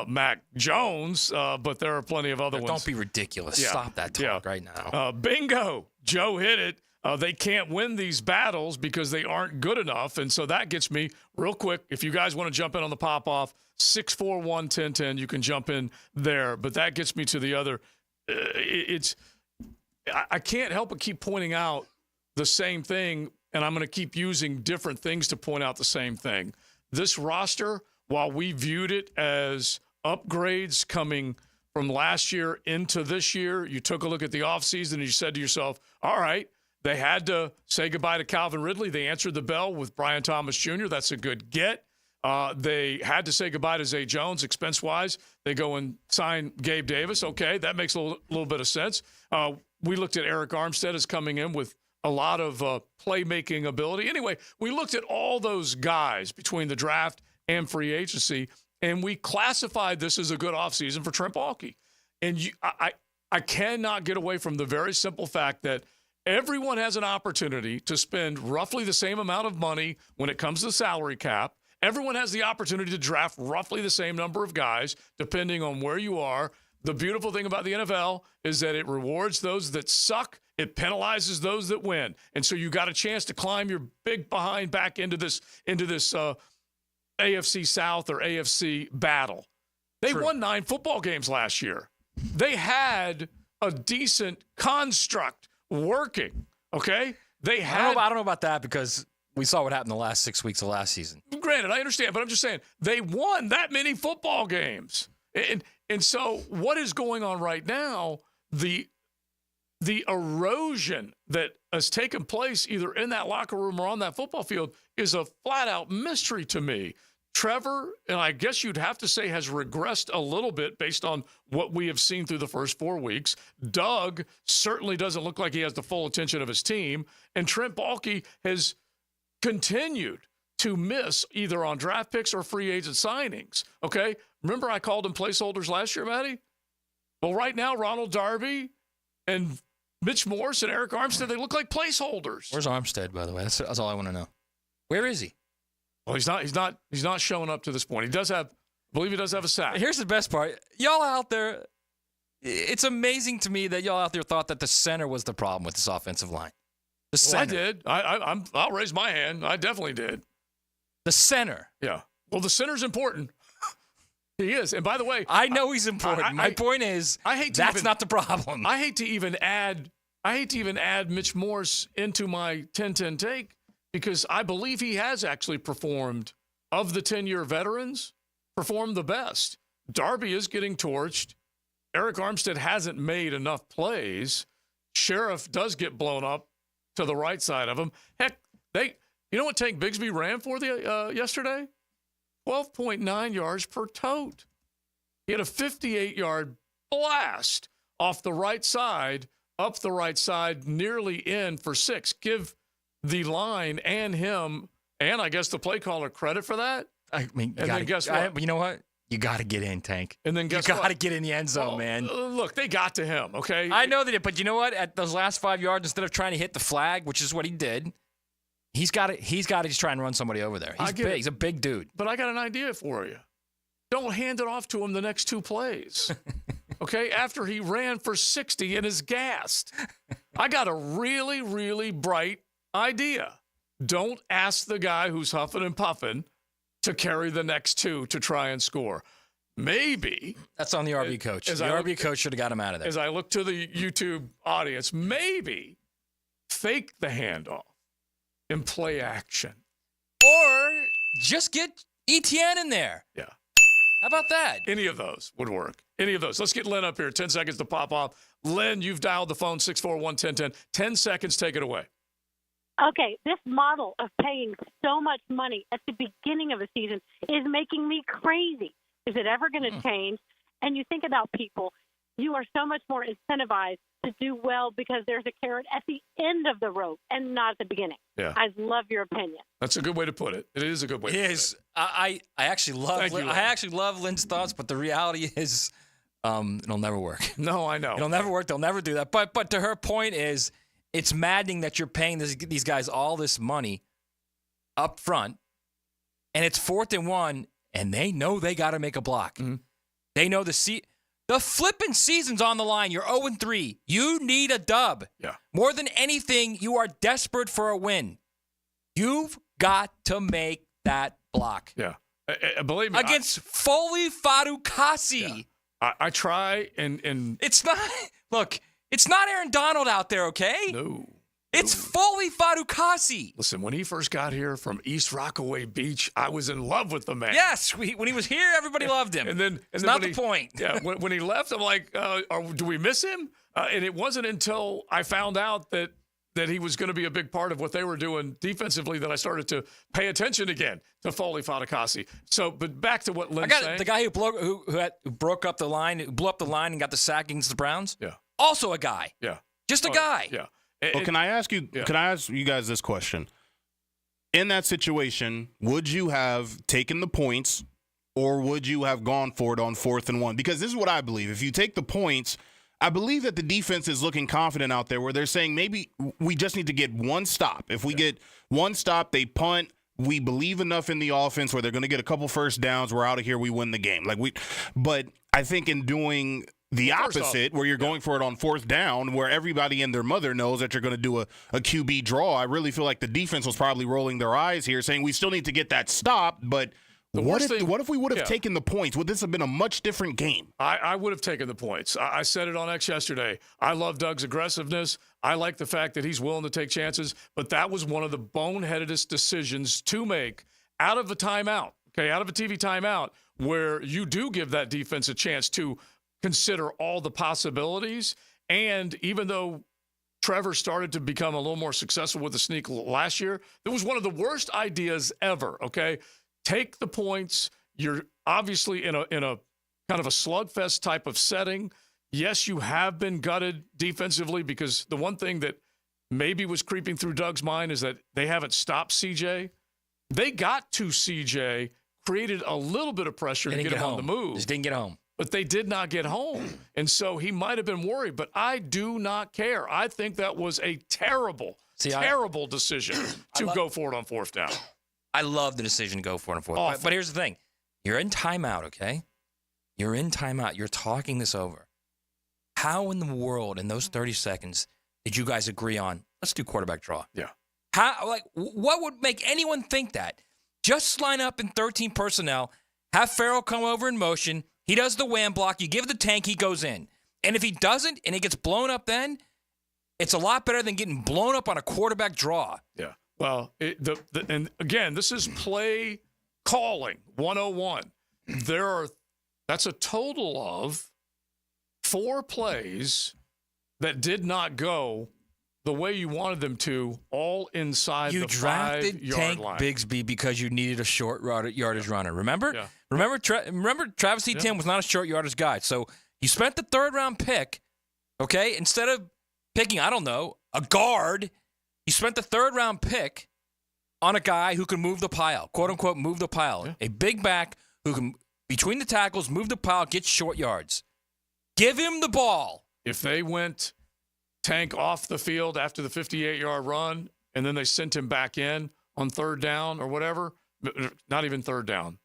Mac Jones, but there are plenty of other ones. Don't be ridiculous. Yeah. Stop that talk right now. Bingo. Joe hit it. They can't win these battles because they aren't good enough. And so that gets me real quick. If you guys want to jump in on the pop-off, 6'4", 110, you can jump in there. But that gets me to the other. I can't help but keep pointing out the same thing, and I'm going to keep using different things to point out the same thing. This roster, while we viewed it as upgrades coming from last year into this year, you took a look at the offseason and you said to yourself, all right, they had to say goodbye to Calvin Ridley. They answered the bell with Brian Thomas Jr. That's a good get. They had to say goodbye to Zay Jones expense-wise. They go and sign Gabe Davis. Okay, that makes a little bit of sense. We looked at Eric Armstead as coming in with a lot of playmaking ability. Anyway, we looked at all those guys between the draft and free agency, and we classified this as a good offseason for Trent Baalke. And I cannot get away from the very simple fact that everyone has an opportunity to spend roughly the same amount of money when it comes to the salary cap. Everyone has the opportunity to draft roughly the same number of guys, depending on where you are. The beautiful thing about the NFL is that it rewards those that suck. It penalizes those that win. And so you got a chance to climb your big behind back into this AFC South or AFC battle. They won 9 football games last year. They had a decent construct working, okay? I don't know about that because we saw what happened the last 6 weeks of last season. Granted, I understand, but I'm just saying they won that many football games. And so what is going on right now, the erosion that has taken place either in that locker room or on that football field is a flat-out mystery to me. Trevor, and I guess you'd have to say, has regressed a little bit based on what we have seen through the first 4 weeks. Doug certainly doesn't look like he has the full attention of his team. And Trent Baalke has continued to miss either on draft picks or free agent signings. Okay? Remember I called them placeholders last year, Matty? Well, right now, Ronald Darby and Mitch Morse and Eric Armstead, they look like placeholders. Where's Armstead, by the way? That's all I want to know. Where is he? Well, he's not showing up to this point. I believe he does have a sack. Here's the best part. Y'all out there, it's amazing to me that y'all out there thought that the center was the problem with this offensive line. The center. Well, I did. I'll raise my hand. I definitely did. The center. Yeah. Well, the center's important. He is. And by the way, I know he's important. My point is, that's not the problem. I hate to even add Mitch Morse into my 10-10 take because I believe he has actually performed, of the 10-year veterans, performed the best. Darby is getting torched. Eric Armstead hasn't made enough plays. Sheriff does get blown up to the right side of him. Heck, you know what Tank Bigsby ran for yesterday? 12.9 yards per tote. He had a 58-yard blast off the right side, up the right side, nearly in for 6. Give the line and him, and I guess the play caller, credit for that. I mean, guess what? You know what? You got to get in, Tank. And then guess you what? got to get in the end zone, man. Look, they got to him, okay? I know they did, but you know what? At those last 5 yards, instead of trying to hit the flag, which is what he did, he's got to just try and run somebody over there. He's big. He's a big dude. But I got an idea for you. Don't hand it off to him the next 2 plays. Okay? After he ran for 60 and is gassed. I got a really, really bright idea. Don't ask the guy who's huffing and puffing to carry the next 2 to try and score. Maybe. That's on the RB coach. The RB coach should have got him out of there. As I look to the YouTube audience, maybe fake the handoff and play action. Or just get Etienne in there. Yeah. How about that? Any of those would work. Any of those. Let's get Len up here. 10 seconds to pop off. Len, you've dialed the phone, 641-1010. 10 seconds, take it away. Okay, this model of paying so much money at the beginning of a season is making me crazy. Is it ever going to change? and you think about people, you are so much more incentivized to do well because there's a carrot at the end of the rope and not at the beginning. Yeah. I love your opinion. That's a good way to put it. It is a good way to put it. I actually love Thank you, Lynn. I actually love Lynn's thoughts, but the reality is it'll never work. No, I know. It'll never work. They'll never do that. But to her point is, it's maddening that you're paying these guys all this money up front, and it's 4th and 1, and they know they got to make a block. Mm-hmm. They know the flipping season's on the line. You're 0-3. You need a dub. Yeah. More than anything, you are desperate for a win. You've got to make that block. Yeah. Believe me. Against Foley Fatukasi. Yeah. I try and it's not. Look, it's not Aaron Donald out there, okay? No. It's Foley Fatukasi. Listen, when he first got here from East Rockaway Beach, I was in love with the man. Yes, when he was here, everybody loved him. And then it's not the point. Yeah, when he left, I'm like, do we miss him? And it wasn't until I found out that he was going to be a big part of what they were doing defensively that I started to pay attention again to Foley Fatukasi. So, but back to what Lynn's saying. The guy who broke up the line, who blew up the line and got the sack against the Browns. Yeah. Also a guy. Yeah. Just a guy. Yeah. Well, can I ask you? Yeah. Can I ask you guys this question? In that situation, would you have taken the points, or would you have gone for it on 4th and 1? Because this is what I believe. If you take the points, I believe that the defense is looking confident out there, where they're saying maybe we just need to get one stop. If we get one stop, they punt. We believe enough in the offense where they're going to get a couple first downs. We're out of here. We win the game. But I think in doing the opposite, where you're going for it on 4th down, where everybody and their mother knows that you're going to do a QB draw, I really feel like the defense was probably rolling their eyes here, saying we still need to get that stop. But what if we would have taken the points? Would this have been a much different game? I would have taken the points. I said it on X yesterday. I love Doug's aggressiveness. I like the fact that he's willing to take chances. But that was one of the boneheadedest decisions to make out of a timeout, out of a TV timeout, where you do give that defense a chance to consider all the possibilities. And even though Trevor started to become a little more successful with the sneak last year, it was one of the worst ideas ever, Take the points. You're obviously in a kind of a slugfest type of setting. Yes, you have been gutted defensively, because the one thing that maybe was creeping through Doug's mind is that they haven't stopped CJ. They got to CJ, created a little bit of pressure to get him on the move. Just didn't get home. But they did not get home. And so he might have been worried, but I do not care. I think that was a terrible decision to go for it on 4th down. I love the decision to go for it on 4th. But here's the thing. You're in timeout, okay? You're in timeout. You're talking this over. How in the world, in those 30 seconds, did you guys agree on, let's do quarterback draw? Yeah. What would make anyone think that? Just line up in 13 personnel, have Farrell come over in motion. He does the wham block. You give the tank, he goes in. And if he doesn't and it gets blown up then, it's a lot better than getting blown up on a quarterback draw. Yeah. Well, and again, this is play calling 101. That's a total of 4 plays that did not go the way you wanted them to, all inside the 5-yard line. You drafted Tank Bigsby because you needed a short yardage runner. Remember? Yeah. Remember Travis Etienne was not a short yardage guy. So you spent the 3rd-round pick, instead of picking, I don't know, a guard, you spent the 3rd-round pick on a guy who can move the pile, quote-unquote move the pile, a big back who can, between the tackles, move the pile, get short yards. Give him the ball. If they went Tank off the field after the 58-yard run, and then they sent him back in on 3rd down or whatever, not even 3rd down.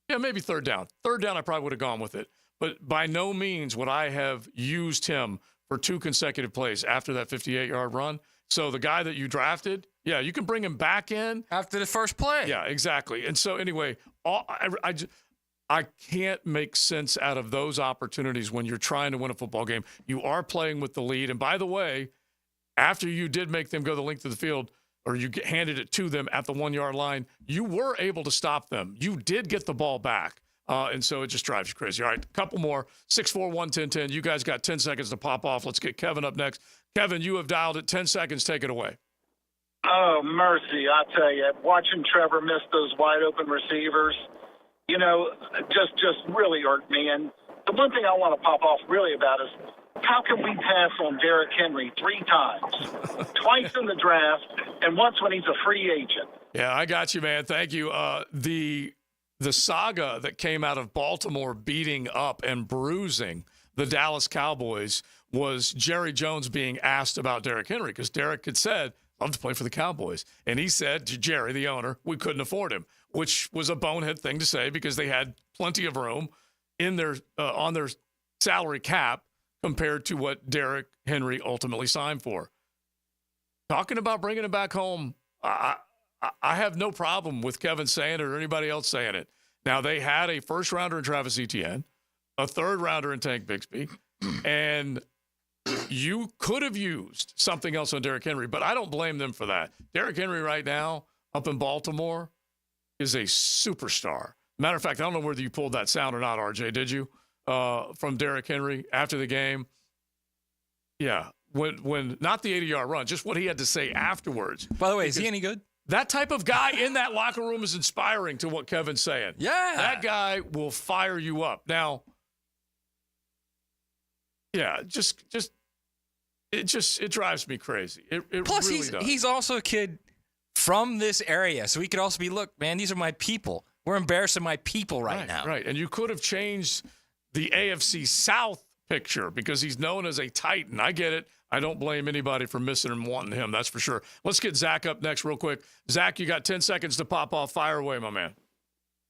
Yeah, maybe 3rd down. 3rd down, I probably would have gone with it. But by no means would I have used him for 2 consecutive plays after that 58-yard run. So the guy that you drafted, yeah, you can bring him back in. After the first play. Yeah, exactly. And so anyway, I can't make sense out of those opportunities when you're trying to win a football game. You are playing with the lead. And by the way, after you did make them go the length of the field, or you handed it to them at the 1-yard line, you were able to stop them. You did get the ball back. And so it just drives you crazy. All right, a couple more. 641-1010. You guys got 10 seconds to pop off. Let's get Kevin up next. Kevin, you have dialed it. 10 seconds. Take it away. Oh, mercy. I tell you, watching Trevor miss those wide open receivers, just really irked me. And the one thing I want to pop off really about is how can we pass on Derrick Henry 3 times, twice in the draft, and once when he's a free agent? Yeah, I got you, man. Thank you. The saga that came out of Baltimore beating up and bruising the Dallas Cowboys was Jerry Jones being asked about Derrick Henry because Derrick had said, love to play for the Cowboys. And he said to Jerry, the owner, we couldn't afford him, which was a bonehead thing to say because they had plenty of room in their on their salary cap compared to what Derrick Henry ultimately signed for. Talking about bringing him back home, I have no problem with Kevin saying it or anybody else saying it. Now, they had a first-rounder in Travis Etienne, a third-rounder in Tank Bigsby, and you could have used something else on Derrick Henry, but I don't blame them for that. Derrick Henry right now up in Baltimore is a superstar. Matter of fact, I don't know whether you pulled that sound or not, RJ, did you, from Derrick Henry after the game? Yeah, when not the 80-yard run, just what he had to say afterwards. By the way, is he any good? That type of guy in that locker room is inspiring to what Kevin's saying. Yeah. That guy will fire you up. Now, yeah, it drives me crazy. It Plus, really does. he's also a kid from this area, so he could also be, look, man, these are my people. We're embarrassing my people right now. Right, and you could have changed the AFC South picture because he's known as a Titan. I get it. I don't blame anybody for missing and wanting him, that's for sure. Let's get Zach up next real quick. Zach, you got 10 seconds to pop off. Fire away, my man.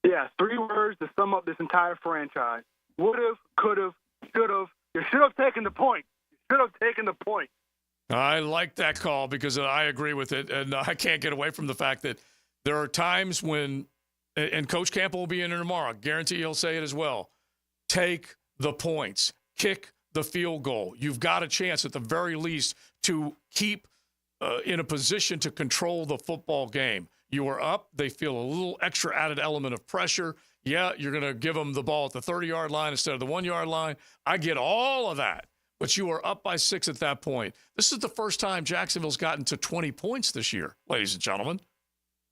Yeah, 3 words to sum up this entire franchise. Would've, could've, should've. You should have taken the point. You should have taken the point. I like that call because I agree with it, and I can't get away from the fact that there are times when, and Coach Campbell will be in here tomorrow. I guarantee he'll say it as well. Take the points. Kick the field goal. You've got a chance at the very least to keep in a position to control the football game. You are up. They feel a little extra added element of pressure. Yeah, you're going to give them the ball at the 30-yard line instead of the 1-yard line. I get all of that, but you are up by 6 at that point. This is the first time Jacksonville's gotten to 20 points this year, ladies and gentlemen.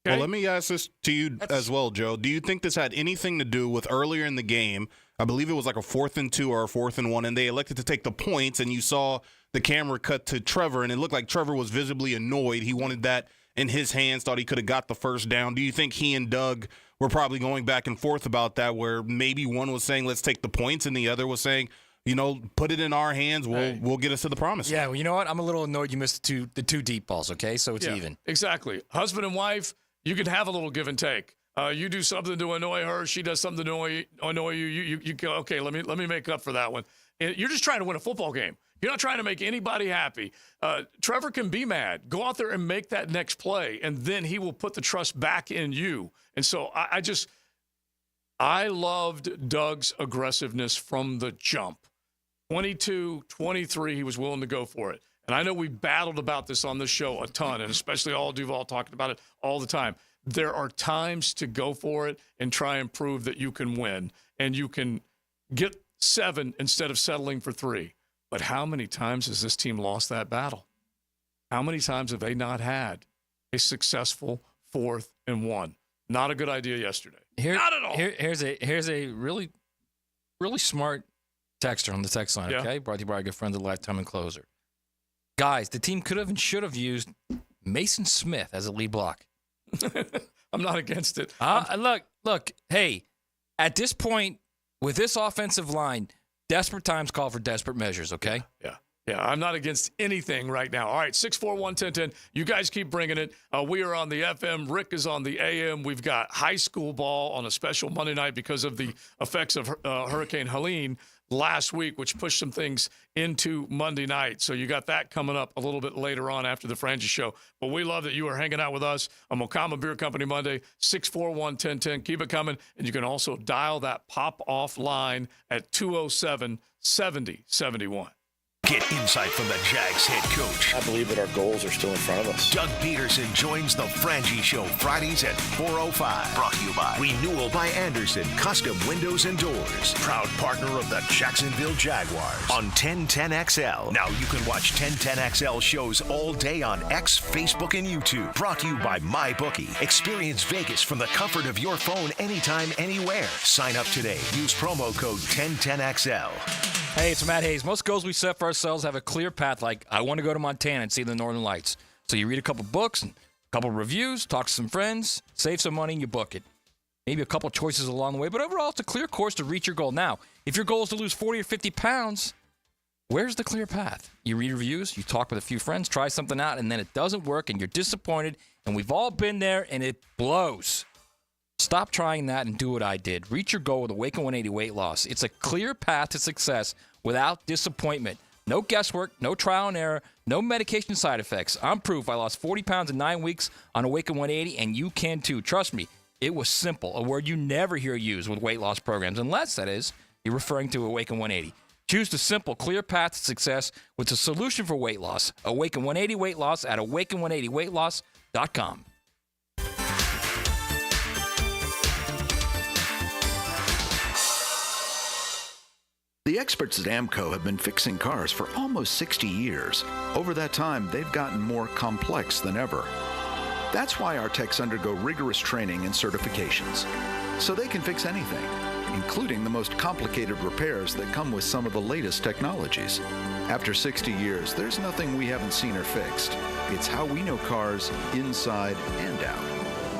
Okay? Well, let me ask this to you as well, Joe. Do you think this had anything to do with earlier in the game? I believe it was like a 4th and 2 or a 4th and 1, and they elected to take the points, and you saw the camera cut to Trevor, and it looked like Trevor was visibly annoyed. He wanted that in his hands, thought he could have got the first down. Do you think he and Doug were probably going back and forth about that, where maybe one was saying, let's take the points, and the other was saying, put it in our hands. We'll get us to the promise. Yeah, well, you know what? I'm a little annoyed you missed the two deep balls, okay? So it's even. Exactly. Husband and wife, you can have a little give and take. You do something to annoy her. She does something to annoy you. You go, okay, let me make up for that one. And you're just trying to win a football game. You're not trying to make anybody happy. Trevor can be mad. Go out there and make that next play, and then he will put the trust back in you. And so I loved Doug's aggressiveness from the jump. 22, 23, he was willing to go for it. And I know we battled about this on this show a ton, and especially all Duval talking about it all the time. There are times to go for it and try and prove that you can win, and you can get 7 instead of settling for 3. But how many times has this team lost that battle? How many times have they not had a successful 4th and 1? Not a good idea yesterday. Not at all. Here's a really, really smart texter on the text line, okay? Brought to you by our good friend, the Lifetime and Closer. Guys, the team could have and should have used Mason Smith as a lead block. I'm not against it. Look, hey, at this point, with this offensive line, desperate times call for desperate measures, okay? Yeah, I'm not against anything right now. All right, 641-1010. You guys keep bringing it. We are on the FM. Rick is on the AM. We've got high school ball on a special Monday night because of the effects of Hurricane Helene last week, which pushed some things into Monday night. So you got that coming up a little bit later on after the Frangie Show. But we love that you are hanging out with us on Mokama Beer Company Monday, 641-1010. Keep it coming. And you can also dial that pop-off line at 207-7071. Get insight from the Jags head coach. I believe that our goals are still in front of us. Doug Pederson joins the Frangie Show Fridays at 4:05. Brought to you by Renewal by Anderson, Custom Windows and Doors. Proud partner of the Jacksonville Jaguars. On 1010XL. Now you can watch 1010XL shows all day on X, Facebook, and YouTube. Brought to you by MyBookie. Experience Vegas from the comfort of your phone anytime, anywhere. Sign up today. Use promo code 1010XL. Hey, it's Matt Hayes. Most goals we set for ourselves have a clear path, like I want to go to Montana and see the Northern Lights. So you read a couple books, and a couple reviews, talk to some friends, save some money, and you book it. Maybe a couple choices along the way, but overall, it's a clear course to reach your goal. Now, if your goal is to lose 40 or 50 pounds, where's the clear path? You read reviews, you talk with a few friends, try something out, and then it doesn't work, and you're disappointed, and we've all been there, and it blows. Stop trying that and do what I did. Reach your goal with Awaken 180 weight loss. It's a clear path to success without disappointment. No guesswork, no trial and error, no medication side effects. I'm proof I lost 40 pounds in 9 weeks on Awaken 180, and you can too. Trust me, it was simple, a word you never hear used with weight loss programs, unless, that is, you're referring to Awaken 180. Choose the simple, clear path to success with the solution for weight loss. Awaken 180 weight loss at awaken180weightloss.com. The experts at AMCO have been fixing cars for almost 60 years. Over that time, they've gotten more complex than ever. That's why our techs undergo rigorous training and certifications, so they can fix anything, including the most complicated repairs that come with some of the latest technologies. After 60 years, there's nothing we haven't seen or fixed. It's how we know cars inside and out.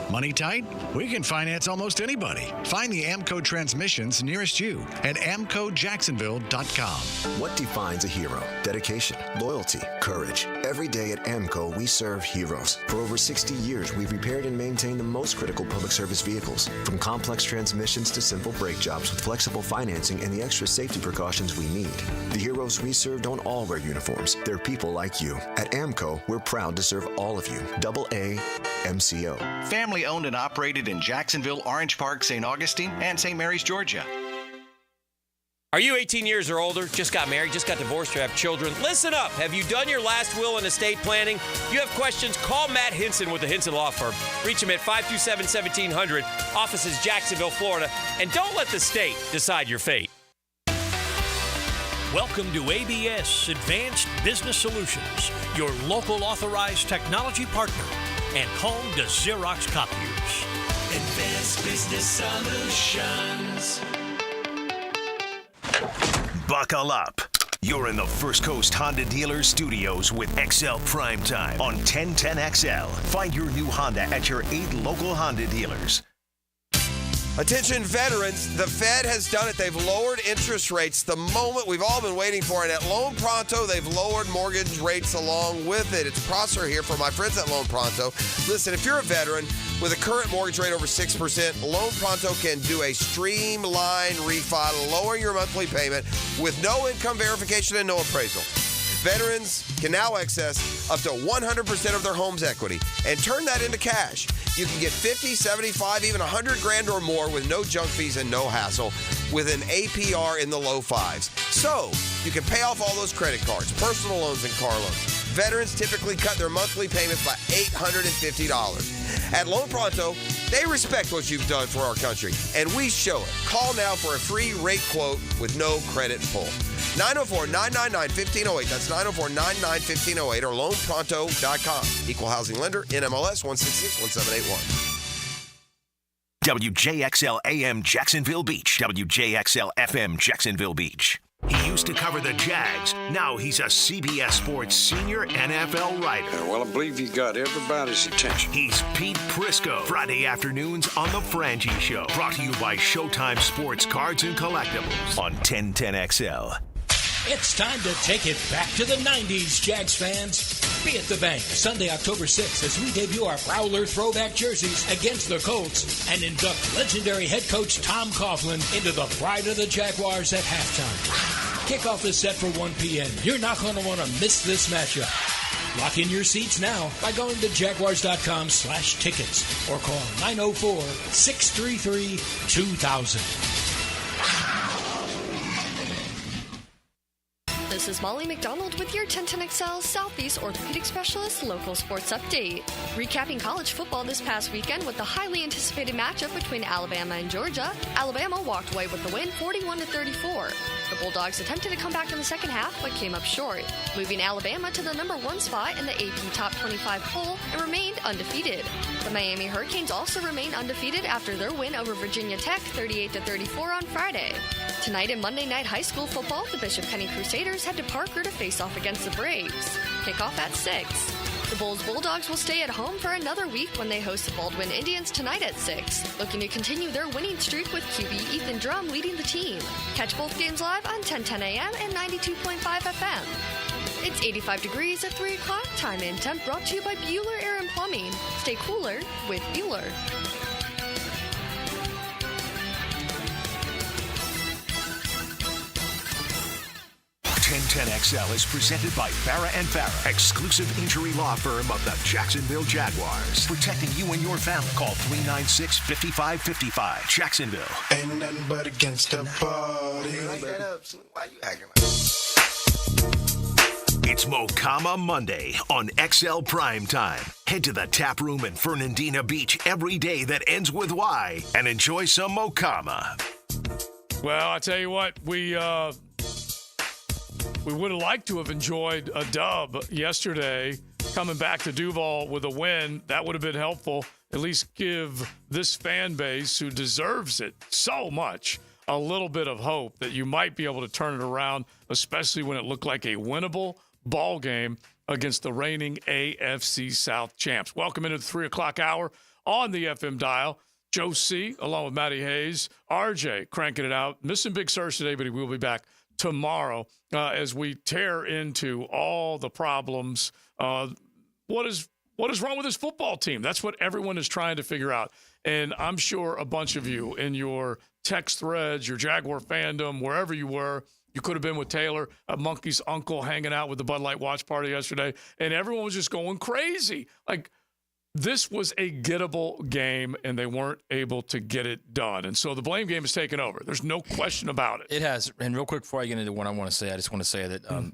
Money tight? We can finance almost anybody. Find the AMCO transmissions nearest you at AMCOJacksonville.com. What defines a hero? Dedication, loyalty, courage. Every day at AMCO, we serve heroes. For over 60 years, we've repaired and maintained the most critical public service vehicles. From complex transmissions to simple brake jobs with flexible financing and the extra safety precautions we need. The heroes we serve don't all wear uniforms. They're people like you. At AMCO, we're proud to serve all of you. AA MCO. Family owned and operated in Jacksonville, Orange Park, St. Augustine, and St. Mary's, Georgia. Are you 18 years or older, just got married, just got divorced, or have children? Listen up. Have you done your last will and estate planning? If you have questions, call Matt Hinson with the Hinson Law Firm. Reach him at 527-1700. Office is Jacksonville, Florida. And don't let the state decide your fate. Welcome to ABS Advanced Business Solutions, your local authorized technology partner and home to Xerox copiers. Advanced Business Solutions. Buckle up. You're in the First Coast Honda Dealer Studios with XL Primetime on 1010XL. Find your new Honda at your 8 local Honda dealers. Attention veterans, the Fed has done it. They've lowered interest rates, the moment we've all been waiting for. And at Loan Pronto, they've lowered mortgage rates along with it. It's Prosser here for my friends at Loan Pronto. Listen, if you're a veteran with a current mortgage rate over 6%, Loan Pronto can do a streamlined refi, lowering your monthly payment with no income verification and no appraisal. Veterans can now access up to 100% of their home's equity and turn that into cash. You can get 50, 75, even 100 grand or more with no junk fees and no hassle with an APR in the low fives. So you can pay off all those credit cards, personal loans, and car loans. Veterans typically cut their monthly payments by $850. At Loan Pronto, they respect what you've done for our country, and we show it. Call now for a free rate quote with no credit pull. 904-999-1508. That's 904-999-1508 or loanpronto.com. Equal housing lender, NMLS 1661781. WJXL AM Jacksonville Beach. WJXL FM Jacksonville Beach. He used to cover the Jags. Now he's a CBS Sports senior NFL writer. Well, I believe you got everybody's attention. He's Pete Prisco. Friday afternoons on The Frangie Show. Brought to you by Showtime Sports Cards and Collectibles on 1010XL. It's time to take it back to the 90s, Jags fans. Be at the bank Sunday, October 6th, as we debut our Prowler throwback jerseys against the Colts and induct legendary head coach Tom Coughlin into the pride of the Jaguars at halftime. Kick off the set for 1 p.m. You're not going to want to miss this matchup. Lock in your seats now by going to jaguars.com/tickets or call 904-633-2000. This is Molly McDonald with your 1010XL Southeast Orthopedic Specialist local sports update. Recapping college football this past weekend with the highly anticipated matchup between Alabama and Georgia. Alabama walked away with the win 41-34. The Bulldogs attempted to come back in the second half but came up short, moving Alabama to the number 1 spot in the AP Top 25 poll and remained undefeated. The Miami Hurricanes also remain undefeated after their win over Virginia Tech 38-34 on Friday. Tonight in Monday Night High School football, the Bishop Kenny Crusaders head to Parker to face off against the Braves. Kickoff at 6. The Bulls Bulldogs will stay at home for another week when they host the Baldwin Indians tonight at 6, looking to continue their winning streak with QB Ethan Drum leading the team. Catch both games live on 1010 AM and 92.5 FM. It's 85 degrees at 3 o'clock. Time and temp brought to you by Bueller Air and Plumbing. Stay cooler with Bueller. 1010XL is presented by Farah & Farah, exclusive injury law firm of the Jacksonville Jaguars. Protecting you and your family. Call 396-5555. Jacksonville. Ain't nothing but against the party. Why you acting like It's Mocama Monday on XL Primetime. Head to the tap room in Fernandina Beach every day that ends with Y and enjoy some Mocama. Well, I tell you what, we would have liked to have enjoyed a dub yesterday, coming back to Duval with a win. That would have been helpful. At least give this fan base, who deserves it so much, a little bit of hope that you might be able to turn it around, especially when it looked like a winnable ball game against the reigning AFC South champs. Welcome into the 3 o'clock hour on the FM dial. Joe C., along with Matty Hayes, RJ cranking it out. Missing Big Search today, but he will be back tomorrow as we tear into all the problems. What is wrong with this football team? That's what everyone is trying to figure out. And I'm sure a bunch of you in your text threads, your Jaguar fandom, wherever you were, you could have been with Taylor, a Monkey's uncle, hanging out with the Bud Light watch party yesterday, and everyone was just going crazy. Like, this was a gettable game, and they weren't able to get it done. And so the blame game is taken over. There's no question about it. It has. And real quick, before I get into what I want to say, I just want to say that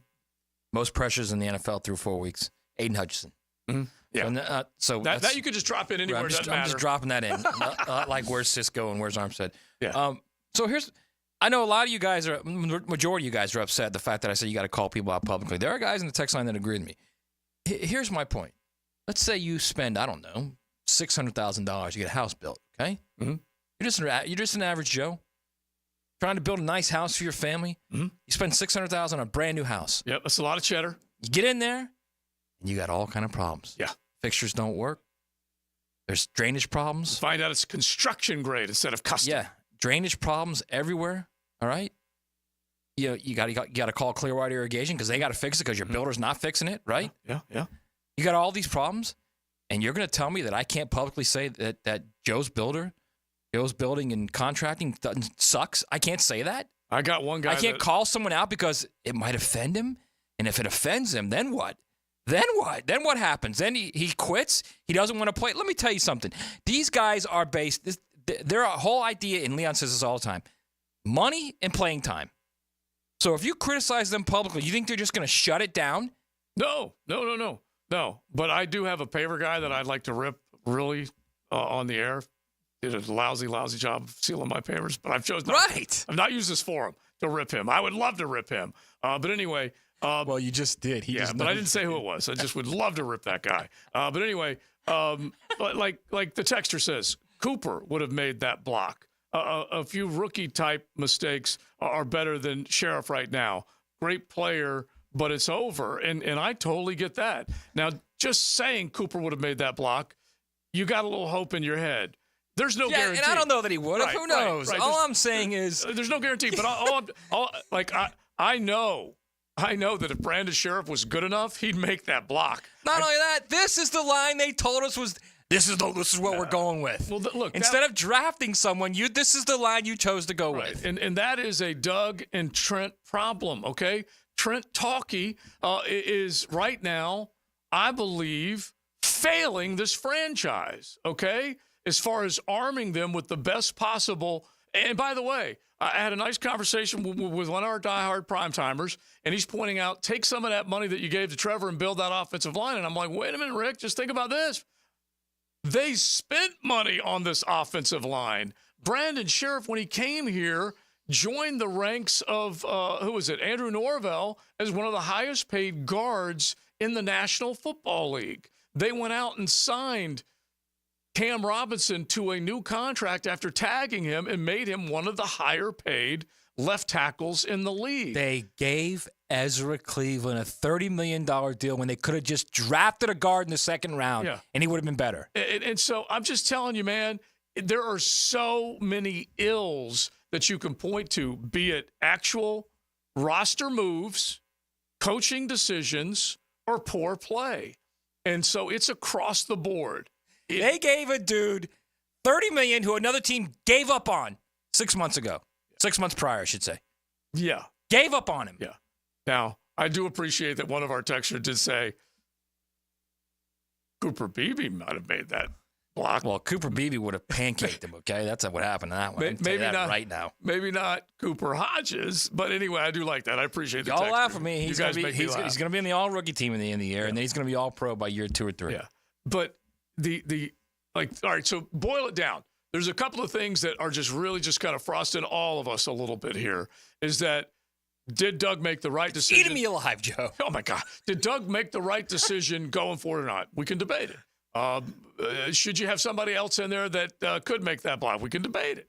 most pressures in the NFL through 4 weeks, Aiden Hutchinson. Mm-hmm. Yeah. So that you could just drop in anywhere. I'm just dropping that in. Not like where's Cisco and where's Armstead. Yeah. So I know a lot of you guys majority of you guys are upset at the fact that I said you got to call people out publicly. There are guys in the text line that agree with me. Here's my point. Let's say you spend, I don't know, $600,000 to get a house built, okay? Mm-hmm. You're just an average Joe trying to build a nice house for your family. Mm-hmm. You spend $600,000 on a brand new house. Yep, that's a lot of cheddar. You get in there, and you got all kind of problems. Yeah. Fixtures don't work. There's drainage problems. Find out it's construction grade instead of custom. Yeah, drainage problems everywhere, all right? You got to call Clearwater Irrigation because they got to fix it because your builder's not fixing it, right? Yeah. You got all these problems, and you're going to tell me that I can't publicly say that Joe's building and contracting sucks? I can't say that? I got one guy. I can't call someone out because it might offend him? And if it offends him, then what? Then what? Then what happens? Then he quits? He doesn't want to play? Let me tell you something. These guys are based – their whole idea, and Leon says this all the time, money and playing time. So if you criticize them publicly, you think they're just going to shut it down? No, but I do have a paver guy that I'd like to rip really on the air. Did a lousy job of sealing my papers, but I've chosen not. Right. I've not used this forum to rip him. I would love to rip him. But anyway. Well, you just did. But I didn't say who it was. I just would love to rip that guy. But anyway, like the texter says, Cooper would have made that block. A few rookie-type mistakes are better than Sheriff right now. Great player, but it's over. And I totally get that. Now, just saying Cooper would have made that block, you got a little hope in your head. There's no guarantee. And I don't know that he would have. Who knows? Right. All I'm saying is there's no guarantee. But I know that if Brandon Sheriff was good enough, he'd make that block. Not only that, this is the line they told us was. This is what we're going with. Well, look, instead of drafting someone, this is the line you chose to go with. And that is a Doug and Trent problem, okay? Trent Talkie is right now, I believe, failing this franchise, okay? As far as arming them with the best possible And by the way, I had a nice conversation with one of our diehard primetimers, and he's pointing out, take some of that money that you gave to Trevor and build that offensive line. And I'm like, wait a minute, Rick, just think about this. They spent money on this offensive line. Brandon Sheriff, when he came here, joined the ranks of, Andrew Norvell, as one of the highest paid guards in the National Football League. They went out and signed Cam Robinson to a new contract after tagging him and made him one of the higher paid left tackles in the league. They gave Ezra Cleveland a $30 million deal when they could have just drafted a guard in the second round, and he would have been better. And so I'm just telling you, man, there are so many ills that you can point to, be it actual roster moves, coaching decisions, or poor play. And so it's across the board. They gave a dude $30 million who another team gave up on 6 months ago. 6 months prior, I should say. Yeah. Gave up on him. Yeah. Now, I do appreciate that one of our texters did say Cooper Beebe might have made that block. Well, Cooper Beebe would have pancaked him, okay? That's what happened to that one. Maybe that not right now. Maybe not Cooper Hodges, but anyway, I do like that. I appreciate the Y'all text. laugh at me. He's going to be in the all-rookie team in the end of the year, and then he's going to be all-pro by year 2 or 3. Yeah. But all right, so boil it down. There's a couple of things that are just really just kind of frosting all of us a little bit here. Is that, did Doug make the right decision? Eating me alive, Joe. Oh, my God. Did Doug make the right decision going forward or not? We can debate it. Should you have somebody else in there that could make that block? We can debate it.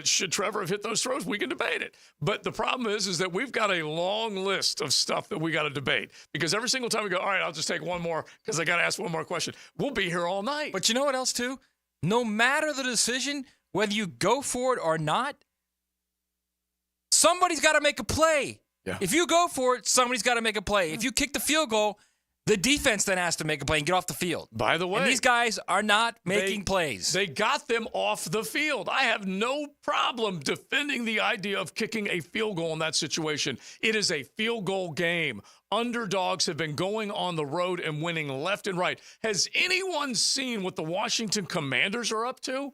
Should Trevor have hit those throws? We can debate it. But the problem is that we've got a long list of stuff that we got to debate. Because every single time we go, all right, I'll just take one more because I got to ask one more question. We'll be here all night. But you know what else, too? No matter the decision, whether you go for it or not, somebody's got to make a play. Yeah. If you go for it, somebody's got to make a play. If you kick the field goal, the defense then has to make a play and get off the field. By the way, and these guys are not making plays. They got them off the field. I have no problem defending the idea of kicking a field goal in that situation. It is a field goal game. Underdogs have been going on the road and winning left and right. Has anyone seen what the Washington Commanders are up to?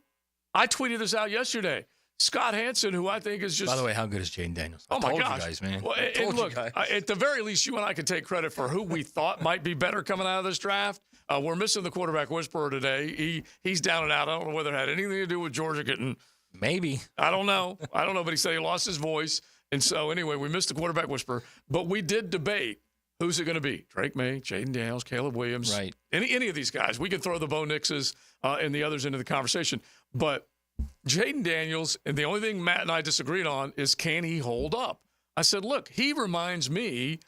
I tweeted this out yesterday. Scott Hansen, who I think is just... By the way, how good is Jaden Daniels? Oh, my gosh. I told you guys, man. Well, look, at the very least, you and I can take credit for who we thought might be better coming out of this draft. We're missing the quarterback whisperer today. He's down and out. I don't know whether it had anything to do with Georgia getting... Maybe. I don't know, but he said he lost his voice. And so, anyway, we missed the quarterback whisperer. But we did debate, who's it going to be? Drake May, Jaden Daniels, Caleb Williams. Right. Any of these guys. We could throw the Bo Nixes and the others into the conversation. But... Jaden Daniels, and the only thing Matt and I disagreed on is, can he hold up? I said, look, he reminds me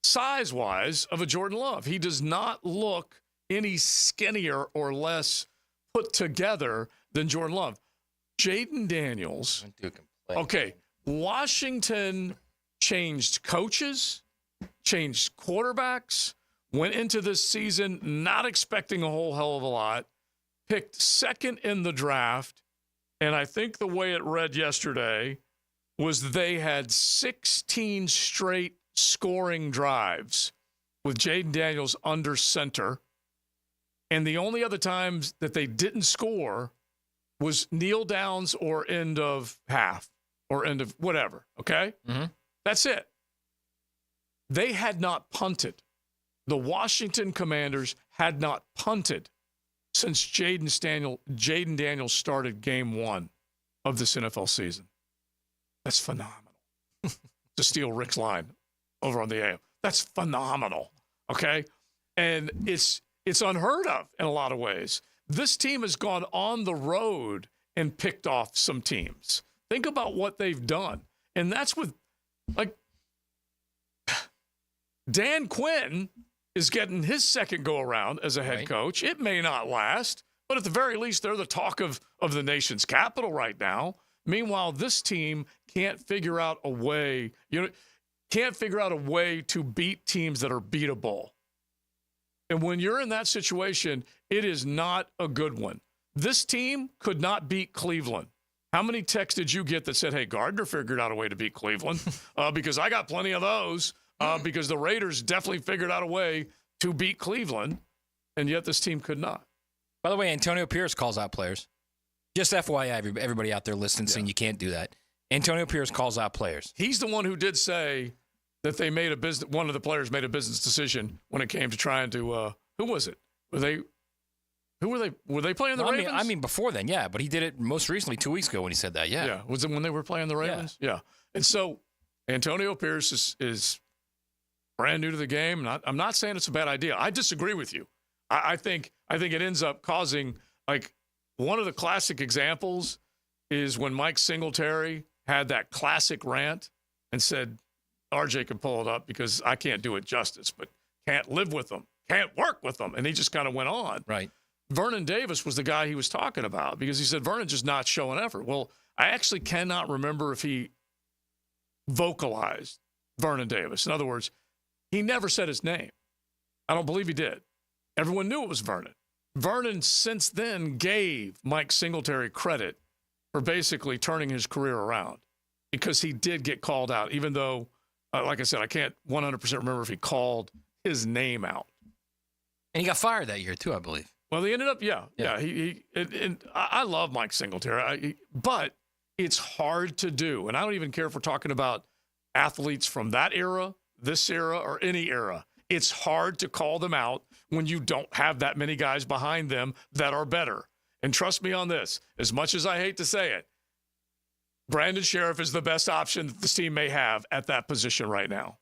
size-wise of a Jordan Love. He does not look any skinnier or less put together than Jordan Love. Jaden Daniels, okay, Washington changed coaches, changed quarterbacks, went into this season not expecting a whole hell of a lot, picked second in the draft. And I think the way it read yesterday was they had 16 straight scoring drives with Jaden Daniels under center. And the only other times that they didn't score was kneel downs or end of half or end of whatever, okay? Mm-hmm. That's it. They had not punted. The Washington Commanders had not punted since Jaden Daniels started game 1 of this NFL season. That's phenomenal. To steal Rick's line over on the AM. That's phenomenal, okay? And it's unheard of in a lot of ways. This team has gone on the road and picked off some teams. Think about what they've done. And that's with, like, Dan Quinn is getting his second go-around as a head coach. It may not last, but at the very least, they're the talk of the nation's capital right now. Meanwhile, this team can't figure out a way, to beat teams that are beatable. And when you're in that situation, it is not a good one. This team could not beat Cleveland. How many texts did you get that said, hey, Gardner figured out a way to beat Cleveland? Because I got plenty of those. Because the Raiders definitely figured out a way to beat Cleveland, and yet this team could not. By the way, Antonio Pierce calls out players. Just FYI, everybody out there listening, saying you can't do that. Antonio Pierce calls out players. He's the one who did say that they made one of the players made a business decision when it came to trying to who was it? Were they playing the Ravens? I mean before then, yeah, but he did it most recently 2 weeks ago when he said that, yeah. Yeah, was it when they were playing the Ravens? Yeah. And so Antonio Pierce is brand new to the game. I'm not saying it's a bad idea. I disagree with you. I think it ends up causing, like, one of the classic examples is when Mike Singletary had that classic rant and said, RJ can pull it up because I can't do it justice, but can't live with them, can't work with them. And he just kind of went on. Right. Vernon Davis was the guy he was talking about because he said Vernon just not showing effort. Well, I actually cannot remember if he vocalized Vernon Davis. In other words, he never said his name. I don't believe he did. Everyone knew it was Vernon. Vernon since then gave Mike Singletary credit for basically turning his career around because he did get called out, even though, like I said, I can't 100% remember if he called his name out. And he got fired that year, too, I believe. Well, he ended up, yeah. I love Mike Singletary, but it's hard to do. And I don't even care if we're talking about athletes from that era, this era, or any era. It's hard to call them out when you don't have that many guys behind them that are better. And trust me on this, as much as I hate to say it, Brandon Sheriff is the best option that this team may have at that position right now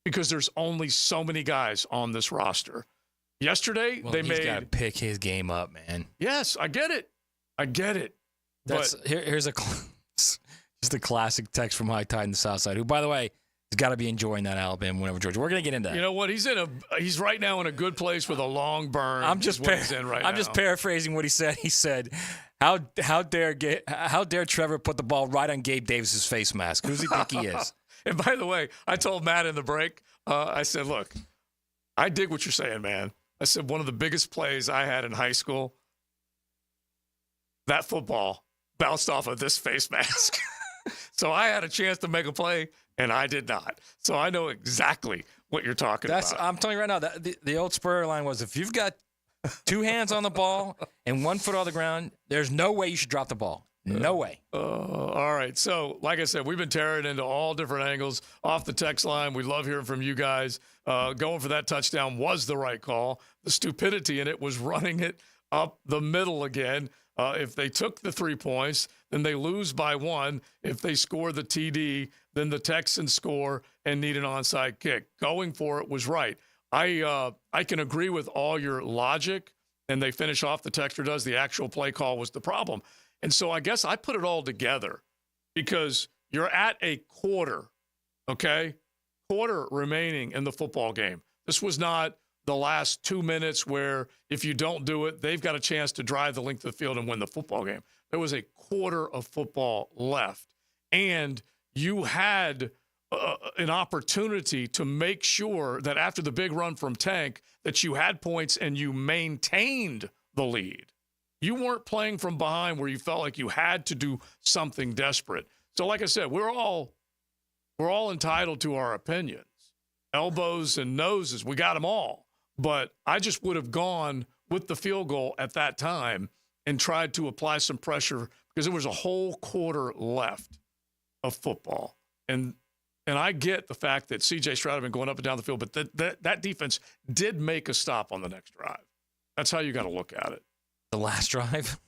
because there's only so many guys on this roster. Yesterday, he's got to pick his game up, man. Yes, I get it. Here's just a classic text from High Tide in the South Side, who, by the way, has got to be enjoying that Alabama win over Georgia. We're going to get into that. You know what? He's right now in a good place with a long burn. I'm just paraphrasing what he said. He said, "How dare Trevor put the ball right on Gabe Davis's face mask? Who does he think he is?" And by the way, I told Matt in the break, I said, "Look, I dig what you're saying, man." I said one of the biggest plays I had in high school, that football bounced off of this face mask. So I had a chance to make a play, and I did not. So I know exactly what you're talking about. I'm telling you right now, the old Spurrier line was, if you've got two hands on the ball and 1 foot on the ground, there's no way you should drop the ball. No way. All right. So, like I said, we've been tearing into all different angles off the text line. We love hearing from you guys. Going for that touchdown was the right call. The stupidity in it was running it up the middle again. If they took the 3 points, then they lose by 1. If they score the TD, then the Texans score and need an onside kick. Going for it was right. I can agree with all your logic, and they finish off, the texter does, the actual play call was the problem. And so I guess I put it all together because you're at a quarter, okay? Quarter remaining in the football game. This was not the last 2 minutes where if you don't do it, they've got a chance to drive the length of the field and win the football game. There was a quarter of football left, and you had an opportunity to make sure that after the big run from Tank that you had points and you maintained the lead. You weren't playing from behind where you felt like you had to do something desperate. So like I said, we're all entitled to our opinions. Elbows and noses, we got them all. But I just would have gone with the field goal at that time and tried to apply some pressure because there was a whole quarter left of football. And I get the fact that C.J. Stroud had been going up and down the field, but that defense did make a stop on the next drive. That's how you got to look at it. The last drive?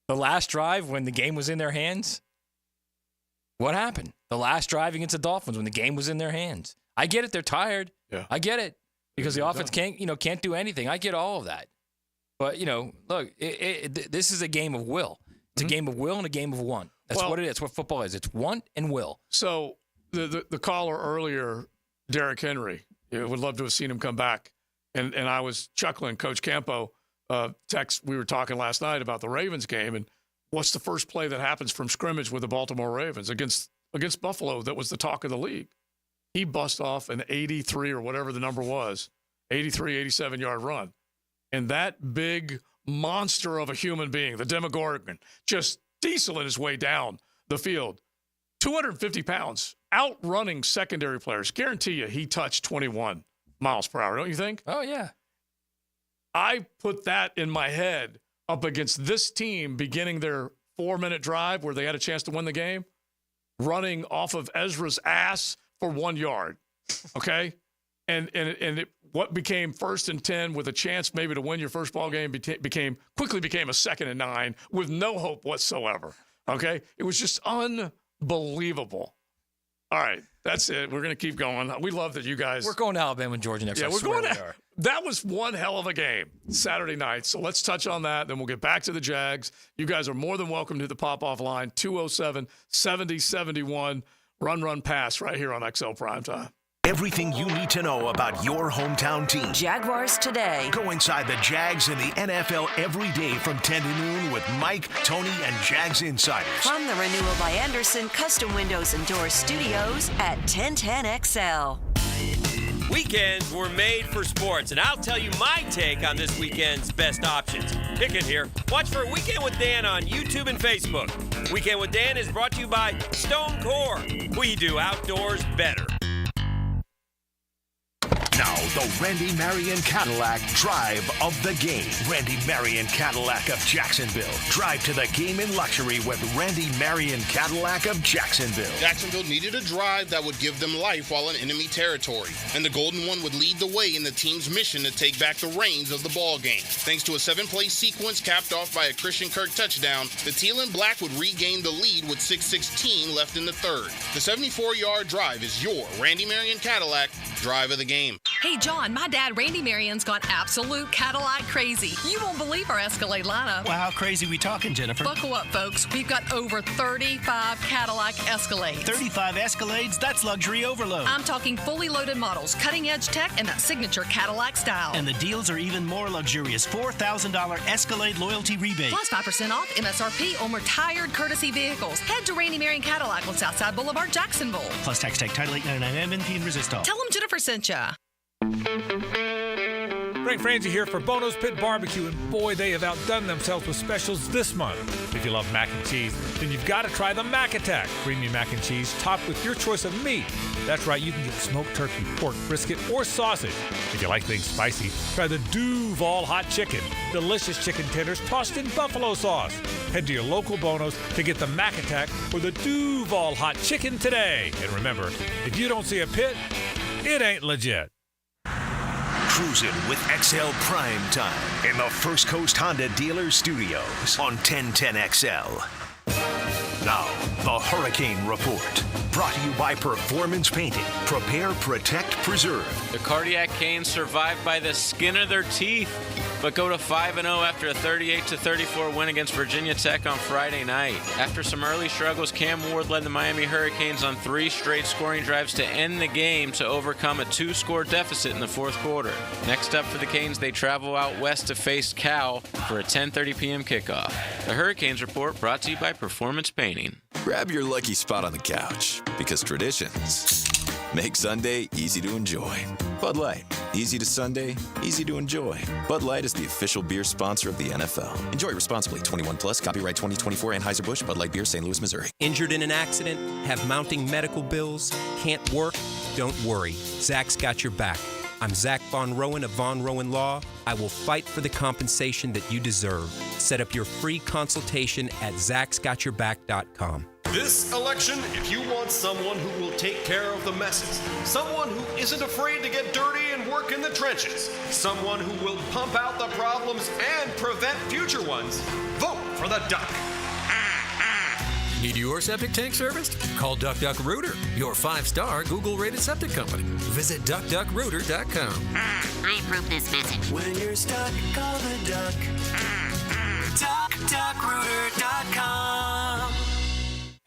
The last drive when the game was in their hands? What happened? The last drive against the Dolphins when the game was in their hands. I get it. They're tired. Yeah. I get it. Because the offense can't do anything. I get all of that. But, look, this is a game of will. It's a game of will and a game of want. That's what it is. That's what football is. It's want and will. So the caller earlier, Derrick Henry, would love to have seen him come back. And I was chuckling. Coach Campo text, we were talking last night about the Ravens game, and what's the first play that happens from scrimmage with the Baltimore Ravens against Buffalo that was the talk of the league? He bust off an 83 or whatever the number was, 83, 87-yard run. And that big monster of a human being, the Demogorgon, just dieseling his way down the field. 250 pounds, outrunning secondary players. Guarantee you he touched 21 miles per hour, don't you think? Oh, yeah. I put that in my head up against this team beginning their 4-minute drive where they had a chance to win the game, running off of Ezra's ass for 1 yard, okay? And what became 1st and 10 with a chance maybe to win your first ball game quickly became a 2nd and 9 with no hope whatsoever, okay? It was just unbelievable. All right, that's it. We're going to keep going. We love that you guys. We're going to Alabama and Georgia next. Yeah, we're going to. That was one hell of a game Saturday night. So let's touch on that. Then we'll get back to the Jags. You guys are more than welcome to the pop-off line, 207-7071. Run, pass right here on XL Primetime. Everything you need to know about your hometown team. Jaguars Today. Go inside the Jags and the NFL every day from 10 to noon with Mike, Tony, and Jags Insiders. From the Renewal by Anderson Custom Windows and Doors Studios at 1010XL. Weekends were made for sports, and I'll tell you my take on this weekend's best options. Pick it here. Watch for Weekend with Dan on YouTube and Facebook. Weekend with Dan is brought to you by Stone Core. We do outdoors better. Now, the Randy Marion Cadillac Drive of the Game. Randy Marion Cadillac of Jacksonville. Drive to the game in luxury with Randy Marion Cadillac of Jacksonville. Jacksonville needed a drive that would give them life while in enemy territory, and the Golden One would lead the way in the team's mission to take back the reins of the ball game. Thanks to a 7-play sequence capped off by a Christian Kirk touchdown, the Teal and Black would regain the lead with 6:16 left in the third. The 74-yard drive is your Randy Marion Cadillac Drive of the Game. Hey, John, my dad, Randy Marion's gone absolute Cadillac crazy. You won't believe our Escalade lineup. Well, how crazy we talking, Jennifer? Buckle up, folks. We've got over 35 Cadillac Escalades. 35 Escalades? That's luxury overload. I'm talking fully loaded models, cutting-edge tech, and that signature Cadillac style. And the deals are even more luxurious. $4,000 Escalade loyalty rebate. Plus 5% off MSRP on retired courtesy vehicles. Head to Randy Marion Cadillac on Southside Boulevard, Jacksonville. Plus tax tag title $899 MNP and resist all. Tell them Jennifer sent ya. Frank Frangie here for Bono's Pit Barbecue, and boy, they have outdone themselves with specials this month. If you love mac and cheese, then you've got to try the Mac Attack. Premium mac and cheese topped with your choice of meat. That's right, you can get smoked turkey, pork, brisket, or sausage. If you like things spicy, try the Duval Hot Chicken. Delicious chicken tenders tossed in buffalo sauce. Head to your local Bono's to get the Mac Attack or the Duval Hot Chicken today. And remember, if you don't see a pit, it ain't legit. Cruising with XL Prime Time in the First Coast Honda Dealer Studios on 1010XL. Now, the Hurricane Report. Brought to you by Performance Painting. Prepare, protect, preserve. The Cardiac Canes survived by the skin of their teeth, but go to 5-0 after a 38-34 win against Virginia Tech on Friday night. After some early struggles, Cam Ward led the Miami Hurricanes on 3 straight scoring drives to end the game to overcome a 2-score deficit in the fourth quarter. Next up for the Canes, they travel out west to face Cal for a 10:30 p.m. kickoff. The Hurricanes Report brought to you by Performance Painting. Grab your lucky spot on the couch, because traditions make Sunday easy to enjoy. Bud Light, easy to Sunday, easy to enjoy. Bud Light is the official beer sponsor of the NFL. Enjoy responsibly. 21 plus. Copyright 2024 Anheuser-Busch. Bud Light Beer, St. Louis, Missouri. Injured in an accident? Have mounting medical bills? Can't work? Don't worry. Zach's got your back. I'm Zach Von Rowan of Von Rowan Law. I will fight for the compensation that you deserve. Set up your free consultation at zachsgotyourback.com. This election, if you want someone who will take care of the messes, someone who isn't afraid to get dirty and work in the trenches, someone who will pump out the problems and prevent future ones, vote for the Duck. Need your septic tank serviced? Call DuckDuckRooter, your 5-star Google-rated septic company. Visit DuckDuckRooter.com. I approve this message. When you're stuck, call the Duck. DuckDuckRooter.com.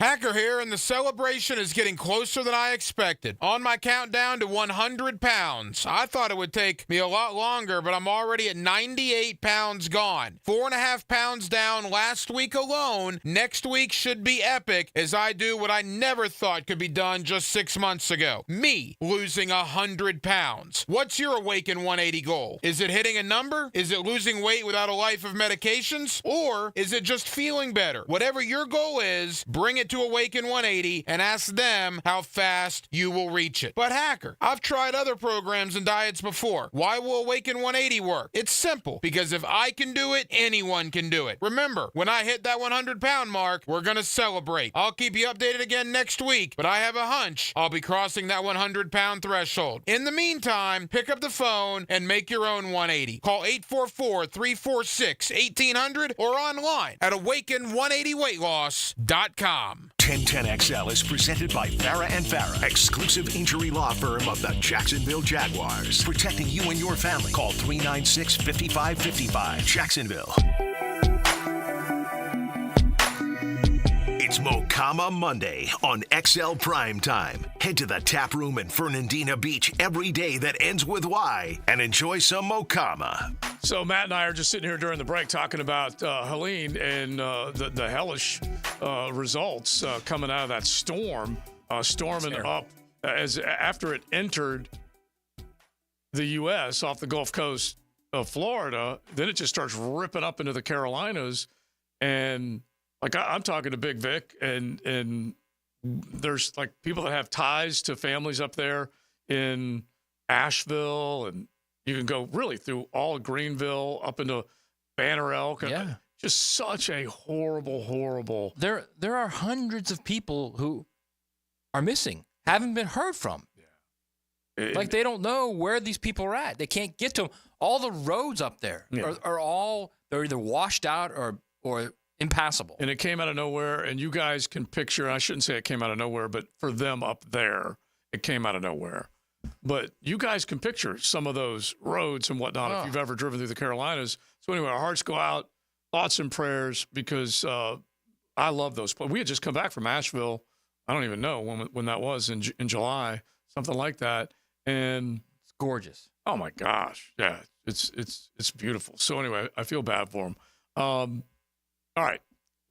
Hacker here, and the celebration is getting closer than I expected. On my countdown to 100 pounds. I thought it would take me a lot longer, but I'm already at 98 pounds gone. 4.5 pounds down last week alone. Next week should be epic as I do what I never thought could be done just 6 months ago. Me losing 100 pounds. What's your Awaken 180 goal? Is it hitting a number? Is it losing weight without a life of medications? Or is it just feeling better? Whatever your goal is, bring it it to Awaken 180 and ask them how fast you will reach it. But Hacker, I've tried other programs and diets before. Why will Awaken 180 work? It's simple, because if I can do it, anyone can do it. Remember, when I hit that 100-pound mark, we're going to celebrate. I'll keep you updated again next week, but I have a hunch I'll be crossing that 100-pound threshold. In the meantime, pick up the phone and make your own 180. Call 844-346-1800 or online at awaken180weightloss.com. 1010XL is presented by Farah and Farah, exclusive injury law firm of the Jacksonville Jaguars. Protecting you and your family. Call 396-5555. Jacksonville. It's Mocama Monday on XL Primetime. Head to the tap room in Fernandina Beach every day that ends with Y and enjoy some Mocama. So Matt and I are just sitting here during the break talking about Helene and the hellish results coming out of that storm, storming up after it entered the U.S. off the Gulf Coast of Florida. Then it just starts ripping up into the Carolinas, and like I'm talking to Big Vic, and there's like people that have ties to families up there in Asheville, and you can go really through all of Greenville up into Banner Elk. Yeah. Just such a horrible. There are hundreds of people who are missing, haven't been heard from. Yeah. Like they don't know where these people are at. They can't get to them. All the roads up there are they're either washed out or impassable. And it came out of nowhere, and you guys can picture, I shouldn't say it came out of nowhere, but for them up there, it came out of nowhere. But you guys can picture some of those roads and whatnot if you've ever driven through the Carolinas. So anyway, our hearts go out, thoughts and prayers, because I love those places. We had just come back from Asheville. I don't even know when that was, in July, something like that. And it's gorgeous. Oh, my gosh. Yeah, it's beautiful. So anyway, I feel bad for them. All right,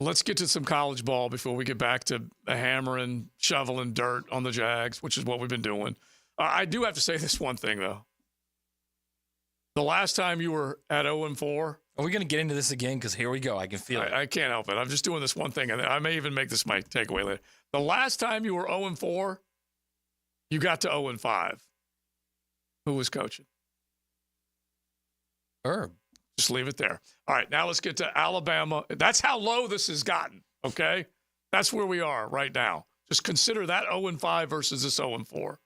let's get to some college ball before we get back to hammering, shoveling dirt on the Jags, which is what we've been doing. I do have to say this one thing, though. The last time you were at 0-4. Are we going to get into this again? Because here we go. I can feel it. I can't help it. I'm just doing this one thing, and I may even make this my takeaway later. The last time you were 0-4, you got to 0-5. Who was coaching? Herb. Just leave it there. All right, now let's get to Alabama. That's how low this has gotten, okay? That's where we are right now. Just consider that 0-5 versus this 0-4.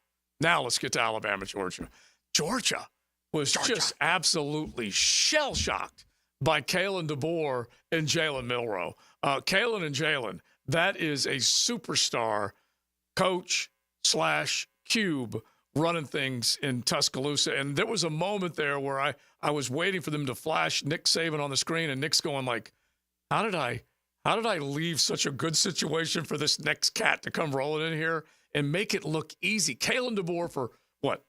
Now let's get to Alabama, Georgia. Georgia was just absolutely shell-shocked by Kalen DeBoer and Jalen Milroe. Kalen and Jalen, that is a superstar coach / cube running things in Tuscaloosa. And there was a moment there where I was waiting for them to flash Nick Saban on the screen, and Nick's going like, how did I leave such a good situation for this next cat to come rolling in here and make it look easy? Kalen DeBoer for what,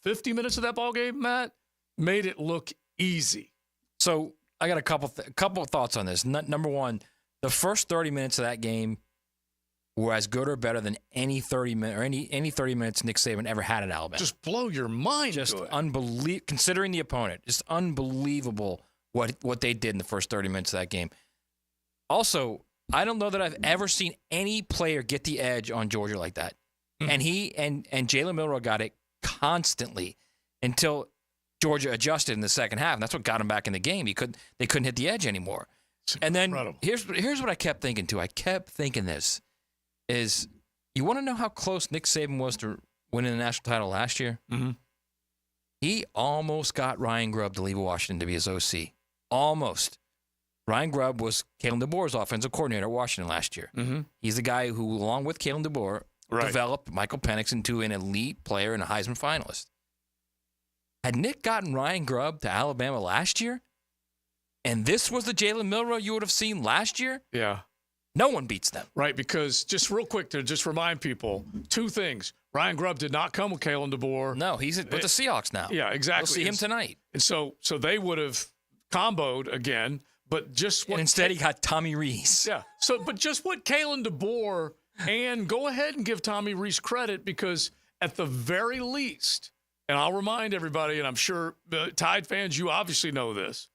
50 minutes of that ball game, Matt, made it look easy. So I got a couple of thoughts on this. Number one, the first 30 minutes of that game were as good or better than any 30 minutes Nick Saban ever had at Alabama. Just blow your mind. Just unbelievable, considering the opponent. Just unbelievable what they did in the first 30 minutes of that game. Also, I don't know that I've ever seen any player get the edge on Georgia like that. And he and Jalen Milroe got it constantly until Georgia adjusted in the second half, and that's what got him back in the game. They couldn't hit the edge anymore. And then here's what I kept thinking too. I kept thinking this is, you want to know how close Nick Saban was to winning the national title last year? Mm-hmm. He almost got Ryan Grubb to leave Washington to be his OC. Almost. Ryan Grubb was Kalen DeBoer's offensive coordinator at Washington last year. Mm-hmm. He's the guy who, along with Kalen DeBoer, developed Michael Penix into an elite player and a Heisman finalist. Had Nick gotten Ryan Grubb to Alabama last year, and this was the Jalen Milroe you would have seen last year, yeah, no one beats them. Right, because just real quick to just remind people, two things. Ryan Grubb did not come with Kalen DeBoer. No, he's with the Seahawks now. Yeah, exactly. We'll see him tonight. And so they would have comboed again, but just what... And instead he got Tommy Rees. Yeah, but just what Kalen DeBoer, and go ahead and give Tommy Rees credit, because at the very least, and I'll remind everybody, and I'm sure Tide fans, you obviously know this,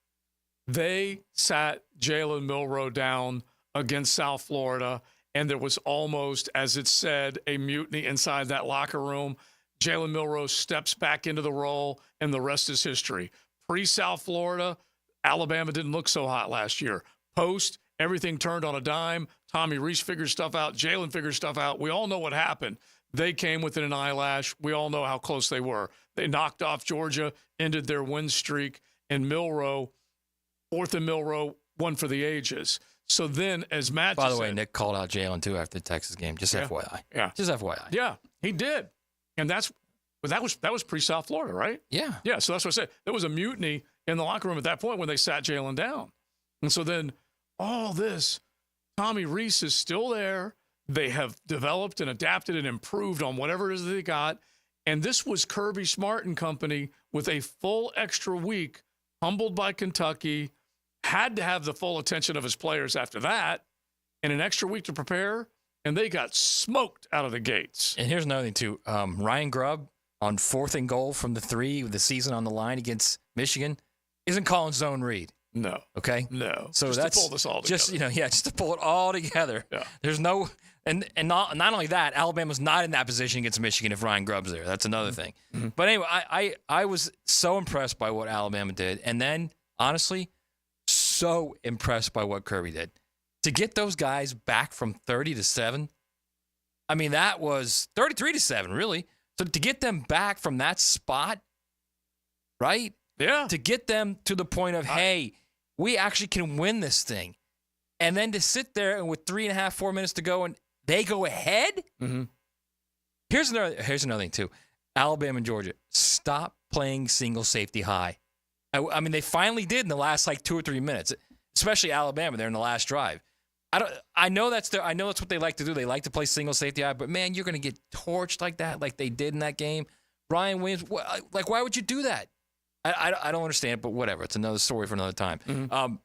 they sat Jalen Milroe down against South Florida and there was almost, as it said, a mutiny inside that locker room. Jalen Milroe steps back into the role, and the rest is history. Pre-South Florida, Alabama didn't look so hot last year. Post, everything turned on a dime. Tommy Rees figured stuff out. Jalen figured stuff out. We all know what happened. They came within an eyelash. We all know how close they were. They knocked off Georgia, ended their win streak, and Milroe, fourth and Milroe, won for the ages. So then, as Matt By the said, way, Nick called out Jalen, too, after the Texas game. Just FYI. Yeah. Just FYI. Yeah, he did. And that was pre-South Florida, right? Yeah. Yeah, so that's what I said. There was a mutiny in the locker room at that point when they sat Jalen down. And so then all this, Tommy Rees is still there. They have developed and adapted and improved on whatever it is that they got. And this was Kirby Smart and company with a full extra week, humbled by Kentucky, had to have the full attention of his players after that, and an extra week to prepare, and they got smoked out of the gates. And here's another thing, too. Ryan Grubb on 4th and goal from the 3 with the season on the line against Michigan isn't calling zone read. No. Okay? No. So just that's to pull this all together. Just to pull it all together. Yeah. There's no and not only that, Alabama's not in that position against Michigan if Ryan Grubb's there. That's another thing. Mm-hmm. But anyway, I was so impressed by what Alabama did, and then honestly, so impressed by what Kirby did. To get those guys back from 30-7, I mean, that was 33-7, really. So to get them back from that spot, right? Yeah. To get them to the point of, hey, we actually can win this thing. And then to sit there and with 3.5, 4 minutes to go and they go ahead? Mm-hmm. Here's another thing, too. Alabama and Georgia, stop playing single safety high. I mean, they finally did in the last, 2 or 3 minutes, especially Alabama there in the last drive. I know that's what they like to do. They like to play single safety high, but, man, you're going to get torched like that, like they did in that game. Brian Williams, why would you do that? I don't understand, but whatever. It's another story for another time. Mm-hmm.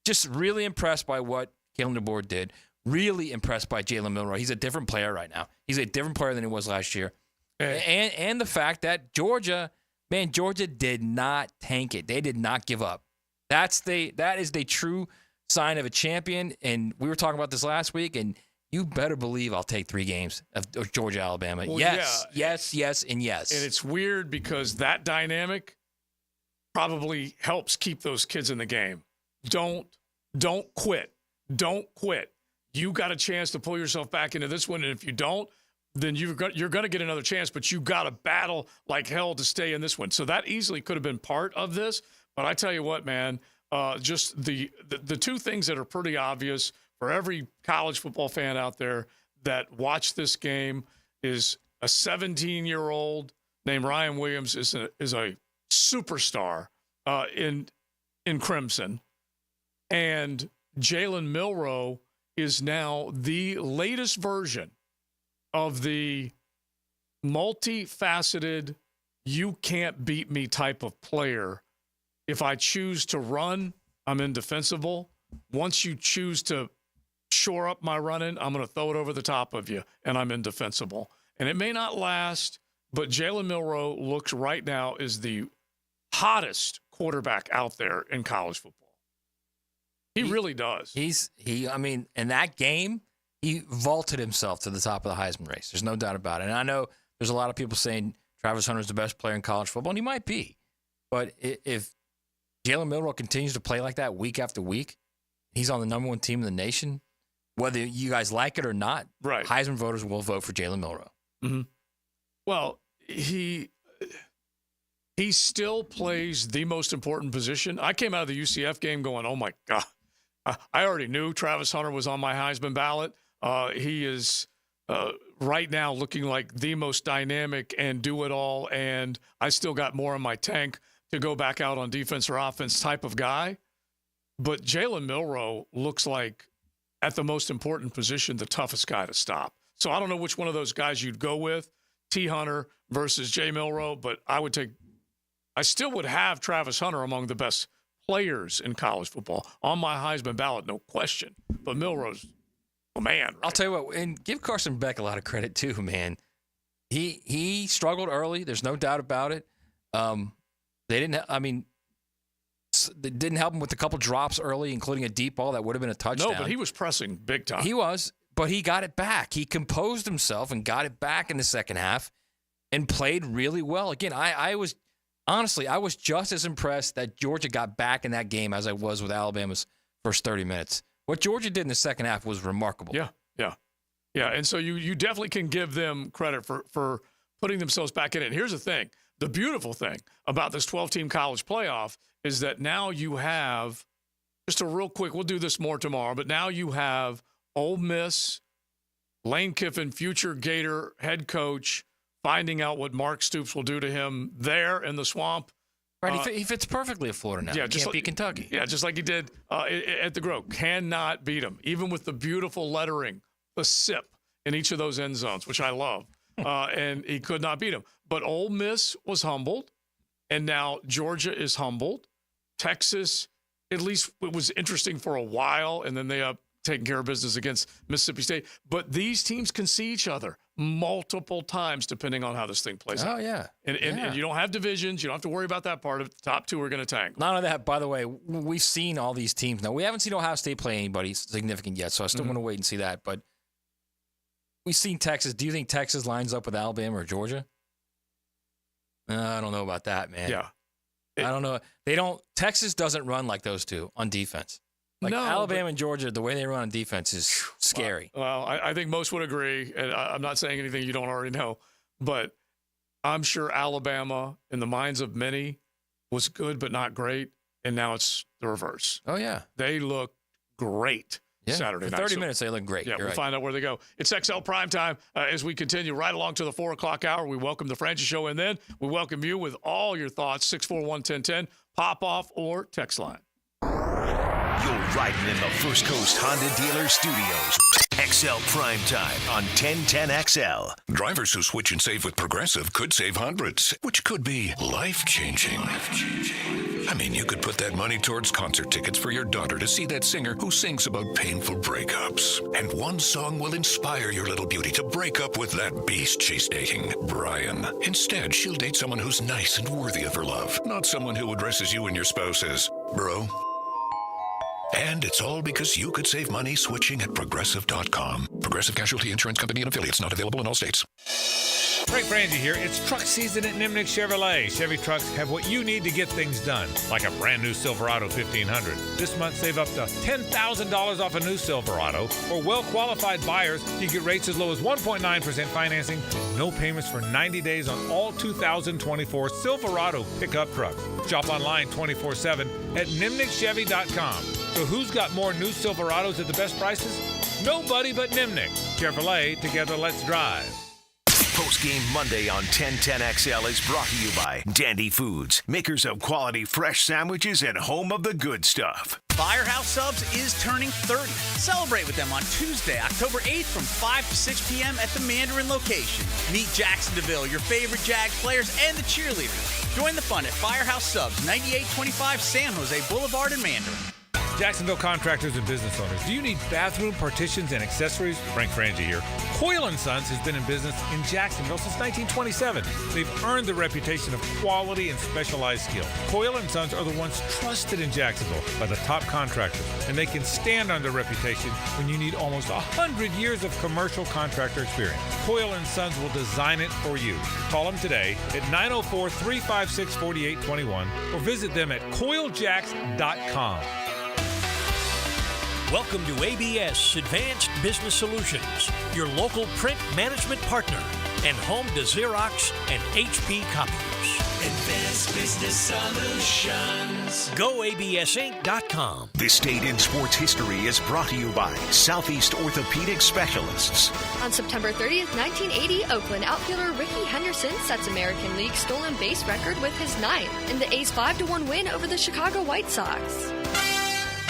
Just really impressed by what Kalen DeBoer did. Really impressed by Jalen Milroe. He's a different player right now. He's a different player than he was last year. And the fact that Georgia did not tank it. They did not give up. That is the true sign of a champion. And we were talking about this last week, and you better believe I'll take 3 games of Georgia, Alabama. Well, yes, yeah. yes, and yes. And it's weird because that dynamic probably helps keep those kids in the game. Don't quit. Don't quit. You got a chance to pull yourself back into this one, and if you don't, then you're going to get another chance, but you got to battle like hell to stay in this one. So that easily could have been part of this. But I tell you what, man, just the 2 things that are pretty obvious for every college football fan out there that watched this game is a 17-year-old named Ryan Williams is a superstar in Crimson, and Jalen Milroe is now the latest version of the multifaceted, you can't beat me type of player. If I choose to run, I'm indefensible. Once you choose to shore up my running, I'm going to throw it over the top of you, and I'm indefensible. And it may not last, but Jalen Milroe looks right now is the hottest quarterback out there in college football. He really does. I mean, in that game, he vaulted himself to the top of the Heisman race. There's no doubt about it. And I know there's a lot of people saying Travis Hunter's the best player in college football, and he might be. But if Jalen Milroe continues to play like that week after week, he's on the number 1 team in the nation, whether you guys like it or not, right? Heisman voters will vote for Jalen Milroe. Mm-hmm. Well, he still plays the most important position. I came out of the UCF game going, oh, my God. I already knew Travis Hunter was on my Heisman ballot. He is right now looking like the most dynamic and do-it-all, and I still got more in my tank to go back out on defense or offense type of guy. But Jalen Milroe looks like, at the most important position, the toughest guy to stop. So I don't know which one of those guys you'd go with, T. Hunter versus J. Milroe, but I still would have Travis Hunter among the best players in college football on my Heisman ballot, no question. But Milroe's a man. Right? I'll tell you what, and give Carson Beck a lot of credit too, man. He struggled early. There's no doubt about it. They didn't help him with a couple drops early, including a deep ball that would have been a touchdown. No, but he was pressing big time. He was, but he got it back. He composed himself and got it back in the second half and played really well. Again, I was just as impressed that Georgia got back in that game as I was with Alabama's first 30 minutes. What Georgia did in the second half was remarkable. Yeah. And so you definitely can give them credit for putting themselves back in it. And here's the thing. The beautiful thing about this 12-team college playoff is that now you have, just a real quick, we'll do this more tomorrow, but now you have Ole Miss, Lane Kiffin, future Gator head coach, finding out what Mark Stoops will do to him there in the swamp. Right, he fits perfectly at Florida now. Yeah, he can't beat Kentucky. Yeah, just like he did at the Grove. Cannot beat him, even with the beautiful lettering, the SIP in each of those end zones, which I love. And he could not beat him. But Ole Miss was humbled, and now Georgia is humbled. Texas, at least it was interesting for a while, and then they up taking care of business against Mississippi State. But these teams can see each other multiple times depending on how this thing plays out. Oh, yeah. And you don't have divisions. You don't have to worry about that part of it. The top two are going to tank. Not only that, by the way, we've seen all these teams. Now, we haven't seen Ohio State play anybody significant yet, so I still want to wait and see that. But we've seen Texas. Do you think Texas lines up with Alabama or Georgia? I don't know about that, man. Yeah. I don't know. Texas doesn't run like those two on defense. Like Alabama and Georgia, the way they run on defense is scary. Well, I think most would agree, and I'm not saying anything you don't already know, but I'm sure Alabama, in the minds of many, was good but not great, and now it's the reverse. Oh, yeah. They look great Saturday night. For 30 minutes, they look great. Yeah, we'll find out where they go. It's XL Primetime as we continue right along to the 4 o'clock hour. We welcome the Franchi Show, and then we welcome you with all your thoughts, 641-1010, pop-off or text line. You're riding in the First Coast Honda Dealer Studios. XL Primetime on 1010XL. Drivers who switch and save with Progressive could save hundreds, which could be life-changing. I mean, you could put that money towards concert tickets for your daughter to see that singer who sings about painful breakups. And one song will inspire your little beauty to break up with that beast she's dating, Brian. Instead, she'll date someone who's nice and worthy of her love, not someone who addresses you and your spouse as bro. And it's all because you could save money switching at Progressive.com. Progressive Casualty Insurance Company and Affiliates, not available in all states. Frank Frangie here. It's truck season at Nimnick Chevrolet. Chevy trucks have what you need to get things done, like a brand new Silverado 1500. This month, save up to $10,000 off a new Silverado. For well-qualified buyers, you get rates as low as 1.9% financing, no payments for 90 days on all 2024 Silverado pickup trucks. Shop online 24/7 at nimnickchevy.com. So who's got more new Silverados at the best prices? Nobody but Nimnick. Chevrolet, together let's drive. Post-game Monday on 1010XL is brought to you by Dandy Foods, makers of quality fresh sandwiches and home of the good stuff. Firehouse Subs is turning 30. Celebrate with them on Tuesday, October 8th from 5 to 6 p.m. at the Mandarin location. Meet Jacksonville, your favorite Jags players, and the cheerleaders. Join the fun at Firehouse Subs, 9825 San Jose Boulevard in Mandarin. Jacksonville contractors and business owners, do you need bathroom partitions and accessories? Frank Frangie here. Coyle & Sons has been in business in Jacksonville since 1927. They've earned the reputation of quality and specialized skill. Coyle & Sons are the ones trusted in Jacksonville by the top contractors, and they can stand on their reputation when you need almost 100 years of commercial contractor experience. Coyle & Sons will design it for you. Call them today at 904-356-4821 or visit them at coiljacks.com. Welcome to ABS Advanced Business Solutions, your local print management partner and home to Xerox and HP copiers. Advanced Business Solutions. GoABSinc.com. This Date in Sports History is brought to you by Southeast Orthopedic Specialists. On September 30th, 1980, Oakland outfielder Ricky Henderson sets American League stolen base record with his 9th in the A's 5-1 win over the Chicago White Sox.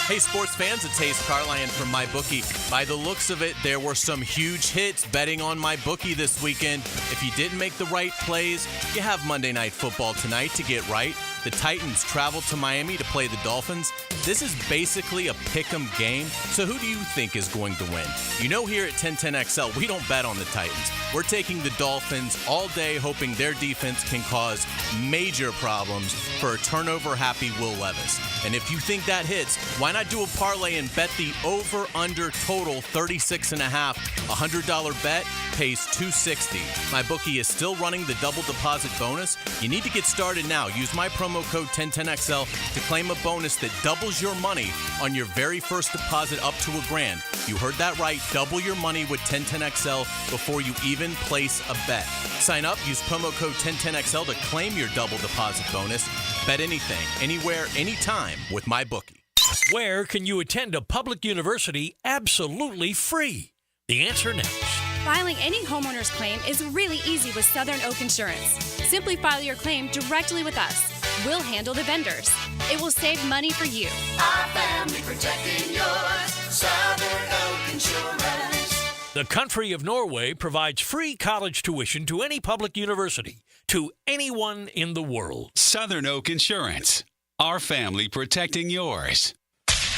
Hey, sports fans, it's Hayes Carland from MyBookie. By the looks of it, there were some huge hits betting on MyBookie this weekend. If you didn't make the right plays, you have Monday Night Football tonight to get right. The Titans travel to Miami to play the Dolphins. This is basically a pick'em game, so who do you think is going to win? You know, here at 1010XL, we don't bet on the Titans. We're taking the Dolphins all day, hoping their defense can cause major problems for a turnover-happy Will Levis. And if you think that hits, why not do a parlay and bet the over-under total 36.5? $100 bet pays $260. My bookie is still running the double deposit bonus. You need to get started now. Use my promo code 1010XL to claim a bonus that doubles your money on your very first deposit up to $1,000. You heard that right. Double your money with 1010XL before you even place a bet. Sign up, use promo code 1010XL to claim your double deposit bonus. Bet anything, anywhere, anytime with my bookie. Where can you attend a public university absolutely free? The answer next. Filing any homeowner's claim is really easy with Southern Oak Insurance. Simply file your claim directly with us. We'll handle the vendors. It will save money for you. Our family protecting yours. Southern Oak Insurance. The country of Norway provides free college tuition to any public university, to anyone in the world. Southern Oak Insurance. Our family protecting yours.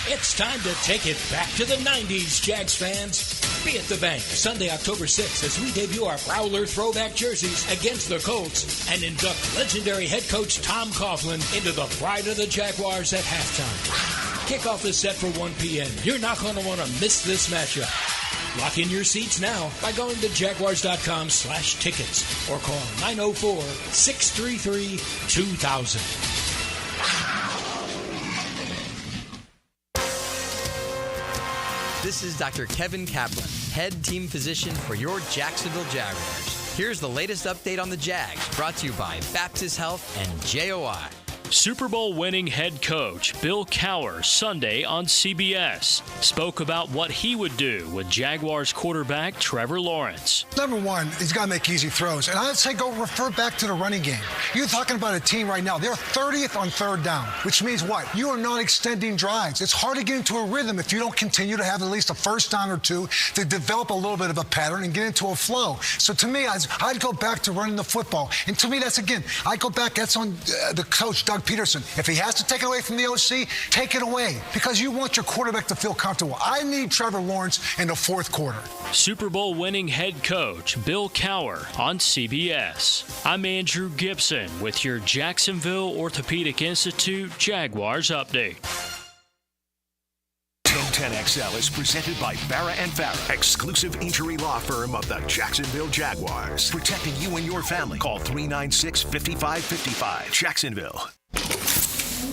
It's time to take it back to the 90s, Jags fans. Be at the bank Sunday, October 6th, as we debut our Prowler throwback jerseys against the Colts and induct legendary head coach Tom Coughlin into the pride of the Jaguars at halftime. Kickoff is set for 1 p.m. You're not going to want to miss this matchup. Lock in your seats now by going to jaguars.com/tickets or call 904-633-2000. This is Dr. Kevin Kaplan, head team physician for your Jacksonville Jaguars. Here's the latest update on the Jags, brought to you by Baptist Health and JOI. Super Bowl winning head coach Bill Cowart Sunday on CBS spoke about what he would do with Jaguars quarterback Trevor Lawrence. Number one, he's got to make easy throws. And I'd say go refer back to the running game. You're talking about a team right now. They're 30th on third down, which means what? You are not extending drives. It's hard to get into a rhythm if you don't continue to have at least a first down or two to develop a little bit of a pattern and get into a flow. So to me, I'd go back to running the football. And to me, that's, again, I go back, that's on the coach, Doug Pederson. If he has to take it away from the OC, take it away, because you want your quarterback to feel comfortable. I need Trevor Lawrence in the fourth quarter. Super Bowl winning head coach Bill Cowart on CBS. I'm Andrew Gibson with your Jacksonville Orthopedic Institute Jaguars update. 1010XL is presented by Farah and Farah, exclusive injury law firm of the Jacksonville Jaguars. Protecting you and your family. Call 396-5555. Jacksonville.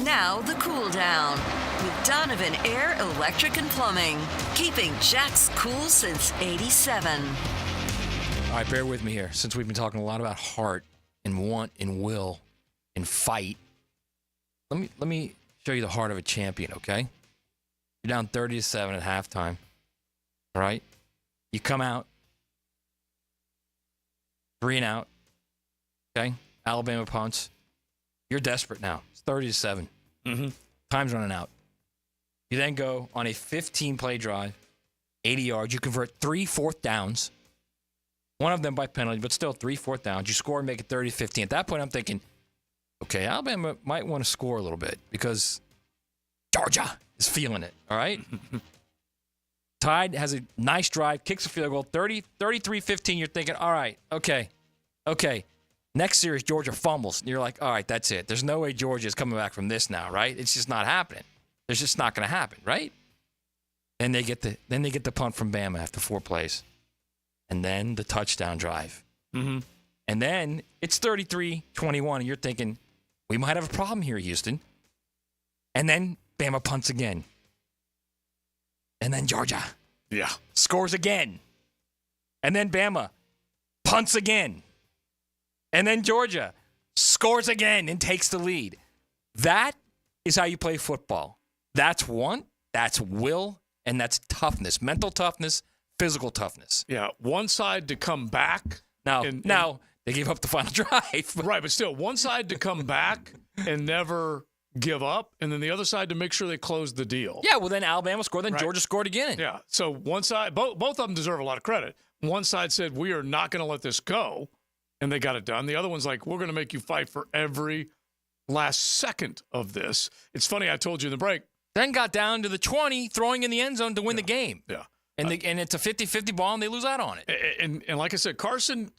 Now the cool down with Donovan Air, Electric and Plumbing. Keeping Jack's cool since 87. All right, bear with me here. Since we've been talking a lot about heart and want and will and fight, let me show you the heart of a champion, okay? You're down 30-7 at halftime. All right? You come out 3 and out. Okay? Alabama punts. You're desperate now. It's 30-7. Mm-hmm. Time's running out. You then go on a 15-play drive, 80 yards. You convert 3 fourth downs. One of them by penalty, but still 3 fourth downs. You score and make it 30-15. At that point, I'm thinking, okay, Alabama might want to score a little bit because Georgia is feeling it, all right? Tide has a nice drive, kicks a field goal, 33-15. You're thinking, all right, okay. Next series, Georgia fumbles. And you're like, all right, that's it. There's no way Georgia is coming back from this now, right? It's just not happening. It's just not going to happen, right? Then they get the punt from Bama after 4 plays. And then the touchdown drive. Mm-hmm. And then it's 33-21, and you're thinking, we might have a problem here, Houston. And then Bama punts again. And then Georgia scores again. And then Bama punts again. And then Georgia scores again and takes the lead. That is how you play football. That's want, that's will, and that's toughness. Mental toughness, physical toughness. Yeah, one side to come back. Now they gave up the final drive. Right, but still, one side to come back and never give up, and then the other side to make sure they close the deal. Yeah, well, then Alabama scored, then Georgia scored again. Yeah, so one side, both of them deserve a lot of credit. One side said, we are not going to let this go, and they got it done. The other one's like, we're going to make you fight for every last second of this. It's funny, I told you in the break, Then got down to the 20, throwing in the end zone to win the game. Yeah. And it's a 50-50 ball, and they lose out on it. And like I said, Carson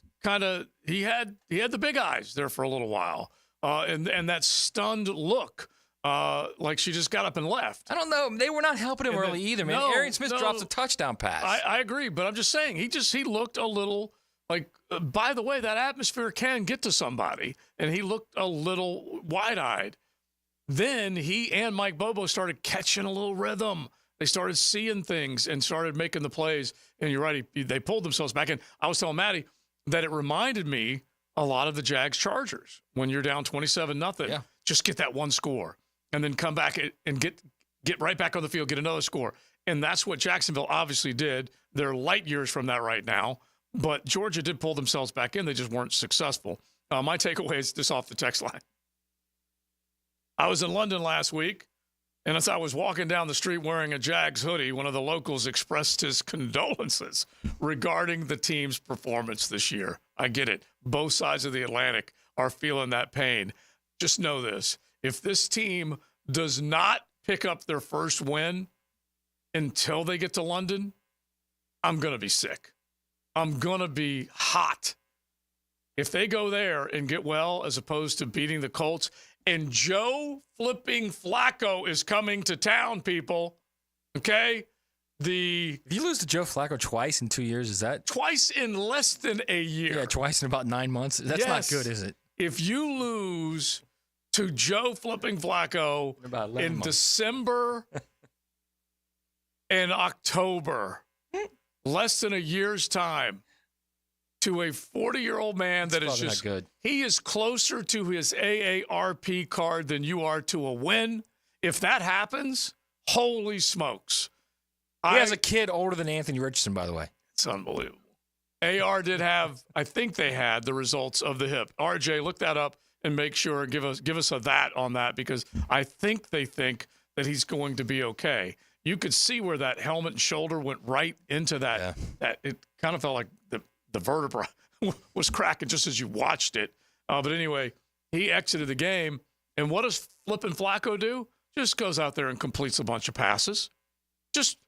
he had the big eyes there for a little while, and that stunned look, like she just got up and left. I don't know. They were not helping him early either, man. Arian Smith drops a touchdown pass. I agree, but I'm just saying he looked a little like. By the way, that atmosphere can get to somebody, and he looked a little wide-eyed. Then he and Mike Bobo started catching a little rhythm. They started seeing things and started making the plays. And you're right, they pulled themselves back in. I was telling Maddie that it reminded me a lot of the Jags Chargers when you're down 27-0. Yeah. Just get that one score and then come back and get right back on the field, get another score. And that's what Jacksonville obviously did. They're light years from that right now. But Georgia did pull themselves back in. They just weren't successful. My takeaway is this off the text line. I was in London last week, and as I was walking down the street wearing a Jags hoodie, one of the locals expressed his condolences regarding the team's performance this year. I get it. Both sides of the Atlantic are feeling that pain. Just know this. If this team does not pick up their first win until they get to London, I'm going to be sick. I'm going to be hot. If they go there and get well as opposed to beating the Colts, and Joe flipping Flacco is coming to town, people. Okay? If you lose to Joe Flacco twice in 2 years, is that? Twice in less than a year. Yeah, twice in about 9 months. That's not good, is it? If you lose to Joe flipping Flacco in December and October, less than a year's time, to a 40-year-old man that is just good. He is closer to his AARP card than you are to a win. If that happens, holy smokes. He has a kid older than Anthony Richardson, by the way. It's unbelievable. AR did have, I think they had the results of the hip. RJ, look that up and make sure, give us a that on that, because I think they think that he's going to be okay. You could see where that helmet and shoulder went right into that. Yeah. That it kind of felt like the vertebra was cracking just as you watched it. But anyway, he exited the game. And what does flipping Flacco do? Just goes out there and completes a bunch of passes. Just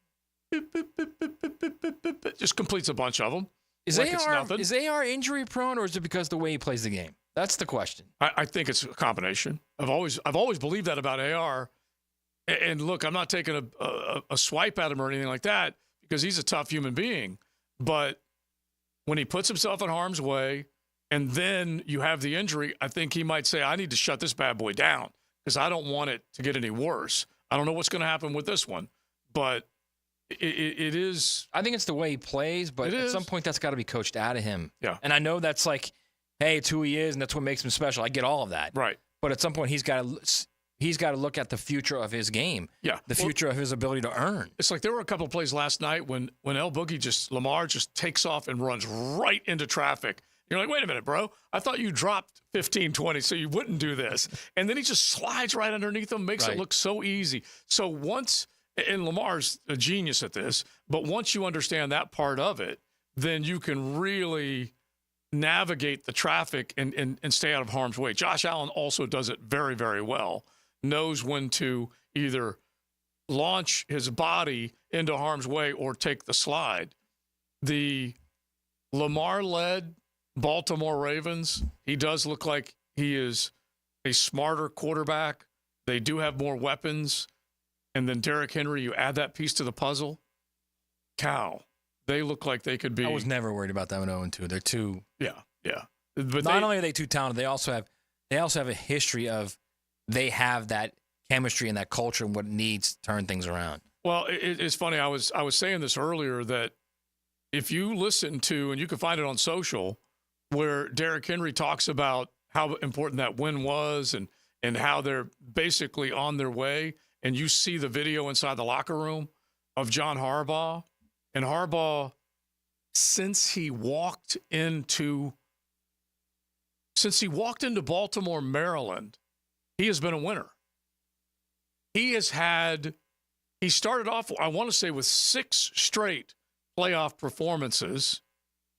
completes a bunch of them. Is AR injury prone, or is it because of the way he plays the game? That's the question. I think it's a combination. I've always believed that about AR. And look, I'm not taking a swipe at him or anything like that, because he's a tough human being. But when he puts himself in harm's way and then you have the injury, I think he might say, I need to shut this bad boy down because I don't want it to get any worse. I don't know what's going to happen with this one, but it is. I think it's the way he plays, but at some point that's got to be coached out of him. Yeah. And I know that's like, hey, it's who he is and that's what makes him special. I get all of that. Right. But at some point he's got to look at the future of his game. Yeah. The future of his ability to earn. It's like there were a couple of plays last night when Lamar just takes off and runs right into traffic. You're like, wait a minute, bro. I thought you dropped 15, 20 so you wouldn't do this. And then he just slides right underneath him, makes it look so easy. So and Lamar's a genius at this, but once you understand that part of it, then you can really navigate the traffic and stay out of harm's way. Josh Allen also does it very, very well. Knows when to either launch his body into harm's way or take the slide. The Lamar-led Baltimore Ravens, he does look like he is a smarter quarterback. They do have more weapons. And then Derrick Henry, you add that piece to the puzzle. They look like they could be. I was never worried about them at 0-2. They're too. Yeah. But not only are they too talented, they also have a history of they have that chemistry and that culture and what it needs to turn things around. Well, it's funny. I was saying this earlier that if you listen to, and you can find it on social, where Derrick Henry talks about how important that win was and how they're basically on their way, and you see the video inside the locker room of John Harbaugh, and Harbaugh, since he walked into Baltimore, Maryland, he has been a winner. He started off, I want to say, with 6 straight playoff performances.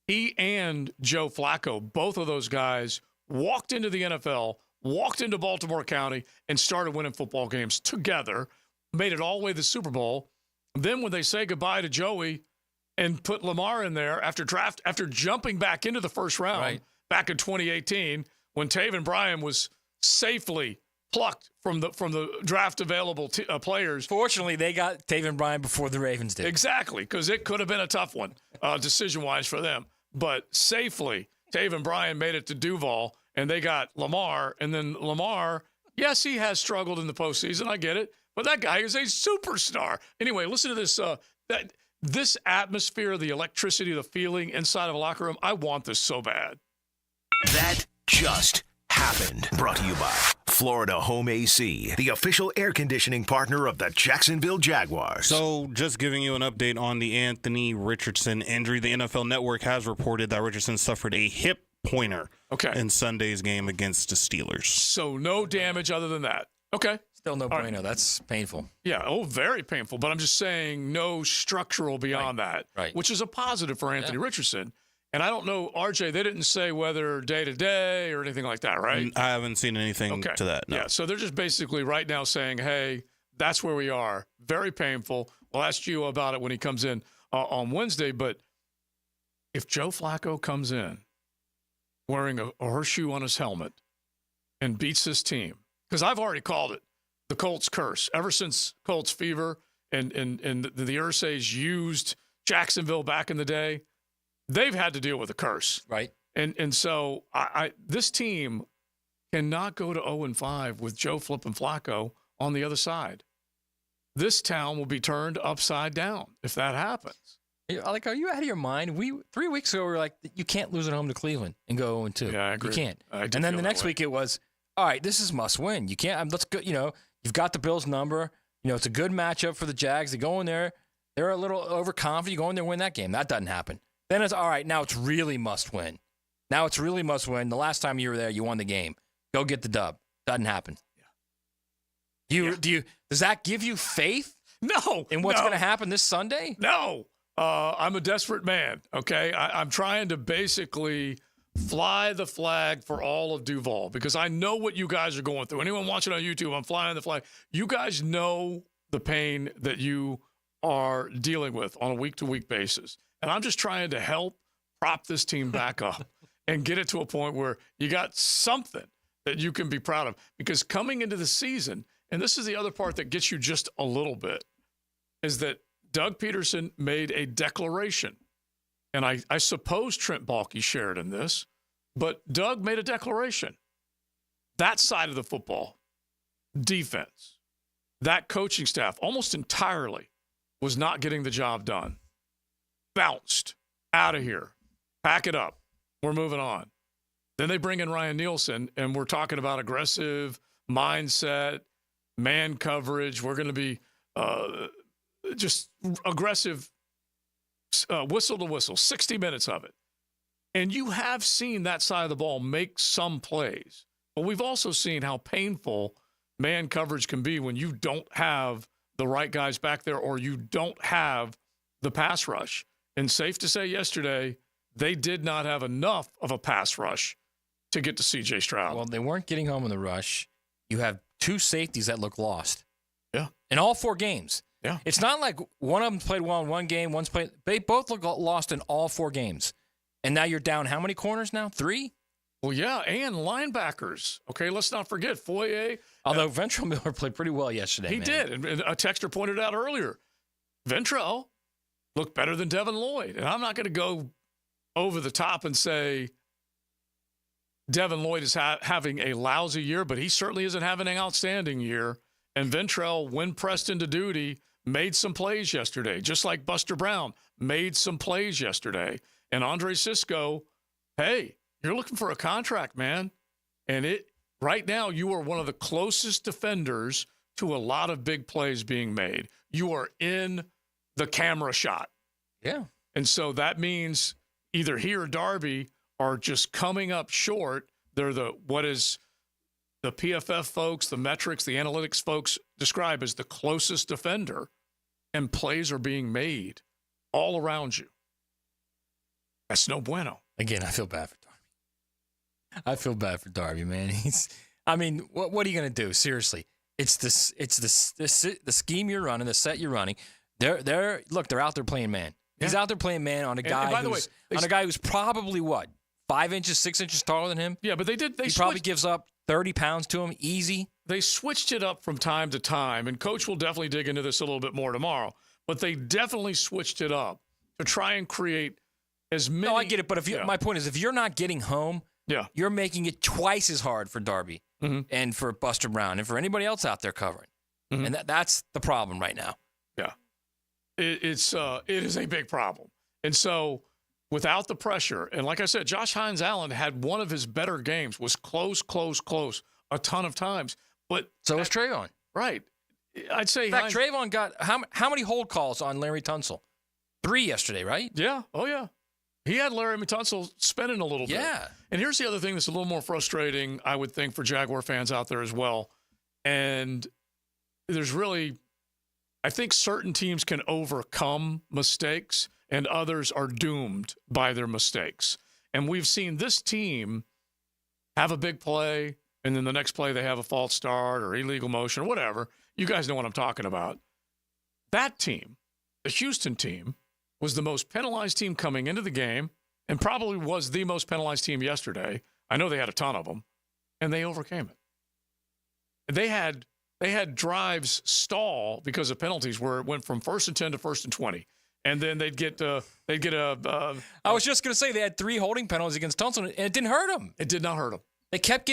He and Joe Flacco, both of those guys, walked into the NFL, walked into Baltimore County, and started winning football games together. made it all the way to the Super Bowl. Then when they say goodbye to Joey and put Lamar in there after jumping back into the first round back in 2018 when Taven Bryan was safely plucked from the draft available players. Fortunately, they got Taven Bryan before the Ravens did. Exactly, because it could have been a tough one decision-wise for them. But safely, Taven Bryan made it to Duval, and they got Lamar. And then Lamar, yes, he has struggled in the postseason. I get it. But that guy is a superstar. Anyway, listen to this. This atmosphere, the electricity, the feeling inside of a locker room, I want this so bad. That just happened. Brought to you by Florida Home AC, the official air conditioning partner of the Jacksonville Jaguars. So just giving you an update on the Anthony Richardson injury. The NFL Network has reported that Richardson suffered a hip pointer in Sunday's game against the Steelers. So no damage other than that. Okay. Still no bueno. That's painful. Yeah, very painful. But I'm just saying no structural beyond that, which is a positive for Anthony Richardson. And I don't know, RJ, they didn't say whether day-to-day or anything like that, right? I haven't seen anything to that, no. Yeah, so they're just basically right now saying, hey, that's where we are. Very painful. We'll ask you about it when he comes in on Wednesday. But if Joe Flacco comes in wearing a horseshoe on his helmet and beats this team, because I've already called it, the Colts curse. Ever since Colts fever and the Irsays used Jacksonville back in the day, they've had to deal with a curse. Right. And so this team cannot go to 0-5 with Joe flipping Flacco on the other side. This town will be turned upside down if that happens. Are you out of your mind? 3 weeks ago, we were like, you can't lose at home to Cleveland and go 0-2. Yeah, I agree. You can't. And then the next week it was, all right, this is must win. You can't. Let's go. You've got the Bills number. It's a good matchup for the Jags. They go in there. They're a little overconfident. You go in there and win that game. That doesn't happen. Then it's, all right, now it's really must win. The last time you were there, you won the game. Go get the dub. Doesn't happen. Yeah. Does that give you faith? No. In what's going to happen this Sunday? No. I'm a desperate man, okay? I'm trying to basically fly the flag for all of Duval because I know what you guys are going through. Anyone watching on YouTube, I'm flying the flag. You guys know the pain that you are dealing with on a week-to-week basis. And I'm just trying to help prop this team back up and get it to a point where you got something that you can be proud of. Because coming into the season, and this is the other part that gets you just a little bit, is that Doug Pederson made a declaration. And I suppose Trent Baalke shared in this, but Doug made a declaration. That side of the football, defense, that coaching staff almost entirely was not getting the job done. Bounced out of here. Pack it up. We're moving on. Then they bring in Ryan Nielsen, and we're talking about aggressive mindset, man coverage. We're going to be just aggressive, whistle to whistle, 60 minutes of it. And you have seen that side of the ball make some plays. But we've also seen how painful man coverage can be when you don't have the right guys back there or you don't have the pass rush. And safe to say yesterday, they did not have enough of a pass rush to get to C.J. Stroud. Well, they weren't getting home in the rush. You have two safeties that look lost. Yeah. In all 4 games. Yeah. It's not like one of them played well in one game, one's played. They both look lost in all 4 games. And now you're down how many corners now? 3? Well, yeah, and linebackers. Okay, let's not forget Foye. Although Ventrell Miller played pretty well yesterday. He did. And a texter pointed out earlier, Ventrell looked better than Devin Lloyd. And I'm not going to go over the top and say Devin Lloyd is having a lousy year, but he certainly isn't having an outstanding year. And Ventrell, when pressed into duty, made some plays yesterday, just like Buster Brown made some plays yesterday. And Andre Sisco, hey, you're looking for a contract, man. And right now, you are one of the closest defenders to a lot of big plays being made. You are in the camera shot. Yeah. And so that means either he or Darby are just coming up short. They're what is the PFF folks, the metrics, the analytics folks describe as the closest defender, and plays are being made all around you. That's no bueno. Again, I feel bad for Darby. Man. What are you going to do? Seriously. It's the scheme you're running, the set you're running. They're out there playing man. He's out there playing man on a guy who's probably what, 5 inches, 6 inches taller than him. Yeah, but he probably gives up 30 pounds to him easy. They switched it up from time to time, and Coach will definitely dig into this a little bit more tomorrow. But they definitely switched it up to try and create as many. No, I get it. But my point is, if you're not getting home, you're making it twice as hard for Darby and for Buster Brown and for anybody else out there covering. And that's the problem right now. Yeah, it is a big problem. And so without the pressure, and like I said, Josh Hines-Allen had one of his better games, was close a ton of times. But so was Trayvon. Right. I'd say. In fact, Trayvon got how many hold calls on Larry Tunsil? 3 yesterday, right? Yeah. Oh, yeah. He had Larry Tunsil spinning a little bit. Yeah. And here's the other thing that's a little more frustrating, I would think, for Jaguar fans out there as well. And there's really, I think certain teams can overcome mistakes and others are doomed by their mistakes. And we've seen this team have a big play, and then the next play they have a false start or illegal motion or whatever. You guys know what I'm talking about. That team, the Houston team, was the most penalized team coming into the game and probably was the most penalized team yesterday. I know they had a ton of them, and they overcame it. They had drives stall because of penalties where it went from 1st and 10 to 1st and 20. And then they'd get a. I was just going to say they had 3 holding penalties against Tunsil, and it didn't hurt them. It did not hurt them. They kept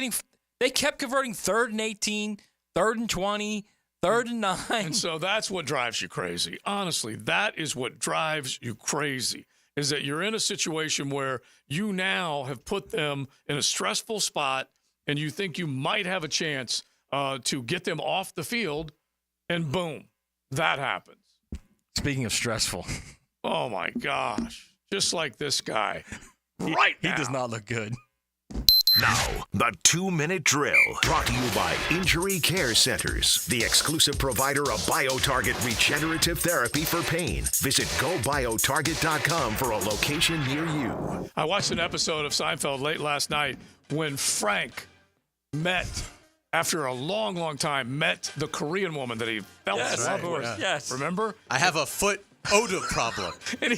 converting 3rd and 18, 3rd and 20, 3rd and 9. And so that's what drives you crazy. Honestly, that is what drives you crazy, is that you're in a situation where you now have put them in a stressful spot and you think you might have a chance to get them off the field, and boom, that happens. Speaking of stressful. Oh, my gosh. Just like this guy. He does not look good. Now, the 2-minute drill, brought to you by Injury Care Centers, the exclusive provider of BioTarget regenerative therapy for pain. Visit GoBioTarget.com for a location near you. I watched an episode of Seinfeld late last night when Frank after a long, long time, met the Korean woman that he fell in love with. Yes. Remember? I have a foot odor problem. And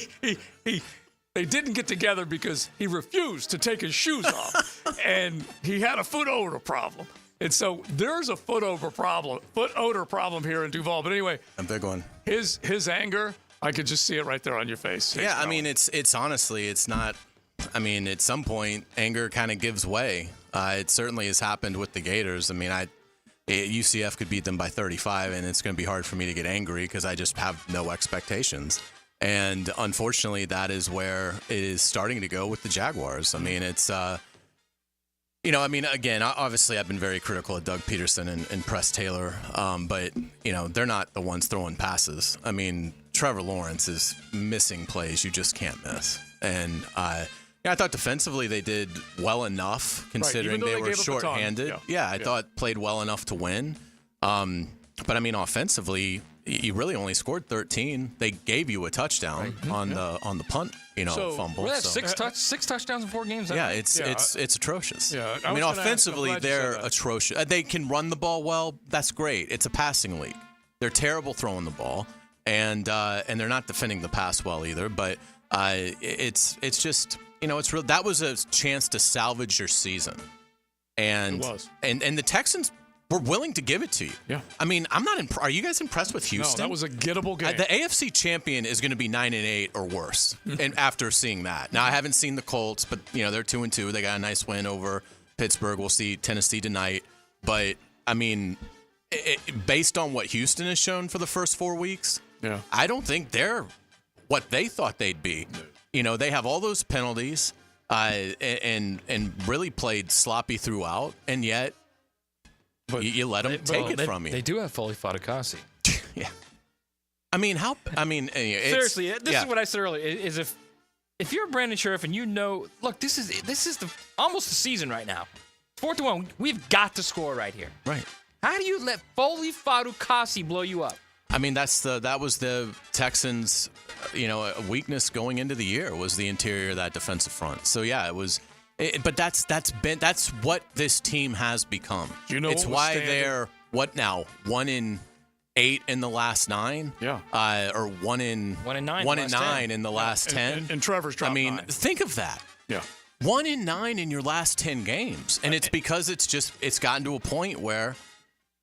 they didn't get together because he refused to take his shoes off. And he had a foot odor problem. And so there's a foot odor problem here in Duval. But anyway, a big one. His anger, I could just see it right there on your face. Yeah, I mean, it's honestly, it's not. I mean, at some point, anger kind of gives way. It certainly has happened with the Gators. I mean, UCF could beat them by 35, and it's going to be hard for me to get angry because I just have no expectations. And unfortunately, that is where it is starting to go with the Jaguars. I mean, it's, again, obviously I've been very critical of Doug Pederson and Press Taylor, but, they're not the ones throwing passes. I mean, Trevor Lawrence is missing plays you just can't miss. And I thought defensively they did well enough considering they were shorthanded. I thought played well enough to win. But I mean, offensively, you really only scored 13. They gave you a touchdown on the punt, fumble. We had 6 touchdowns in 4 games. Yeah, it's atrocious. Yeah, I mean, offensively they're atrocious. They can run the ball well. That's great. It's a passing league. They're terrible throwing the ball, and they're not defending the pass well either. But it's just. It's real. That was a chance to salvage your season, and it was. And the Texans were willing to give it to you. Yeah. I mean, I'm not. Are you guys impressed with Houston? No, that was a gettable game. The AFC champion is going to be 9-8 or worse. And after seeing that, now I haven't seen the Colts, but they're 2-2. They got a nice win over Pittsburgh. We'll see Tennessee tonight. But I mean, based on what Houston has shown for the first 4 weeks, I don't think they're what they thought they'd be. They have all those penalties and really played sloppy throughout, and yet you let them take it from you. They do have Foley Fatukasi. Yeah. I mean, seriously, this is what I said earlier, is if you're Brandon Sheriff and look, this is almost the season right now. 4-1, we've got to score right here. Right. How do you let Foley Fatukasi blow you up? I mean, that was the Texans' weakness going into the year was the interior of that defensive front. So yeah, it was. But that's what this team has become. It's why they're what now? 1-8 in the last 9? Yeah. Or 1-9 in the last 10. And Trevor's dropped 9. Think of that. Yeah. 1-9 in your last 10 games. And it's because it's gotten to a point where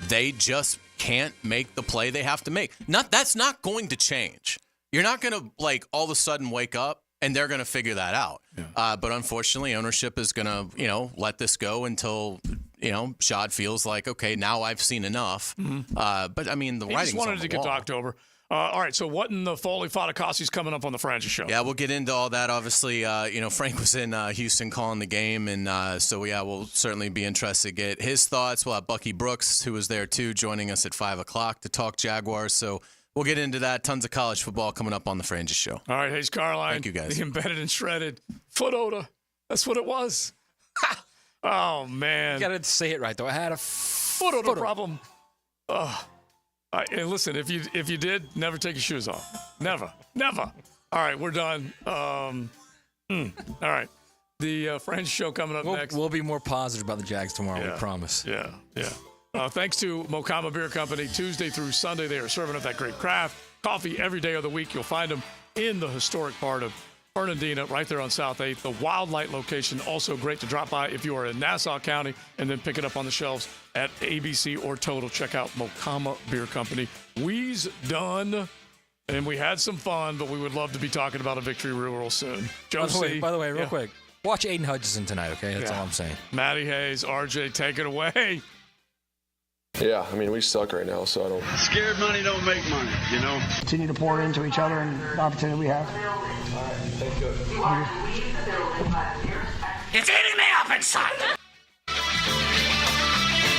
they just can't make the play they have to make. That's not going to change. You're not going to all of a sudden wake up and they're going to figure that out. Yeah. But unfortunately, ownership is going to, let this go until, Shad feels like, okay, now I've seen enough. Mm-hmm. But the writing's on the wall. He just wanted to get to October. All right, so what in the Foley Fadakasi's coming up on the Franchise Show? Yeah, we'll get into all that. Obviously, Frank was in Houston calling the game, and we'll certainly be interested to get his thoughts. We'll have Bucky Brooks, who was there too, joining us at 5 o'clock to talk Jaguars. So we'll get into that. Tons of college football coming up on the Franchise Show. All right, Hayes Carline. Thank you, guys. The embedded and shredded foot odor. That's what it was. Oh, man. You got to say it right, though. I had a foot odor problem. And listen, if you did, never take your shoes off. Never. All right, we're done. All right. The French Show coming up next. We'll be more positive about the Jags tomorrow, we promise. Yeah. Thanks to Mokama Beer Company. Tuesday through Sunday, they are serving up that great craft coffee every day of the week. You'll find them in the historic part of Fernandina, right there on South 8th. The Wildlight location, also great to drop by if you are in Nassau County, and then pick it up on the shelves at ABC or Total. Check out Mokama Beer Company. We's done, and we had some fun, but we would love to be talking about a victory real soon. By the way, real quick, watch Aiden Hutchinson tonight, okay? That's all I'm saying. Matty Hayes, RJ, take it away. Yeah, we suck right now, so I don't... Scared money don't make money, Continue to pour into each other and the opportunity we have. All right, thank you. It's eating me up inside.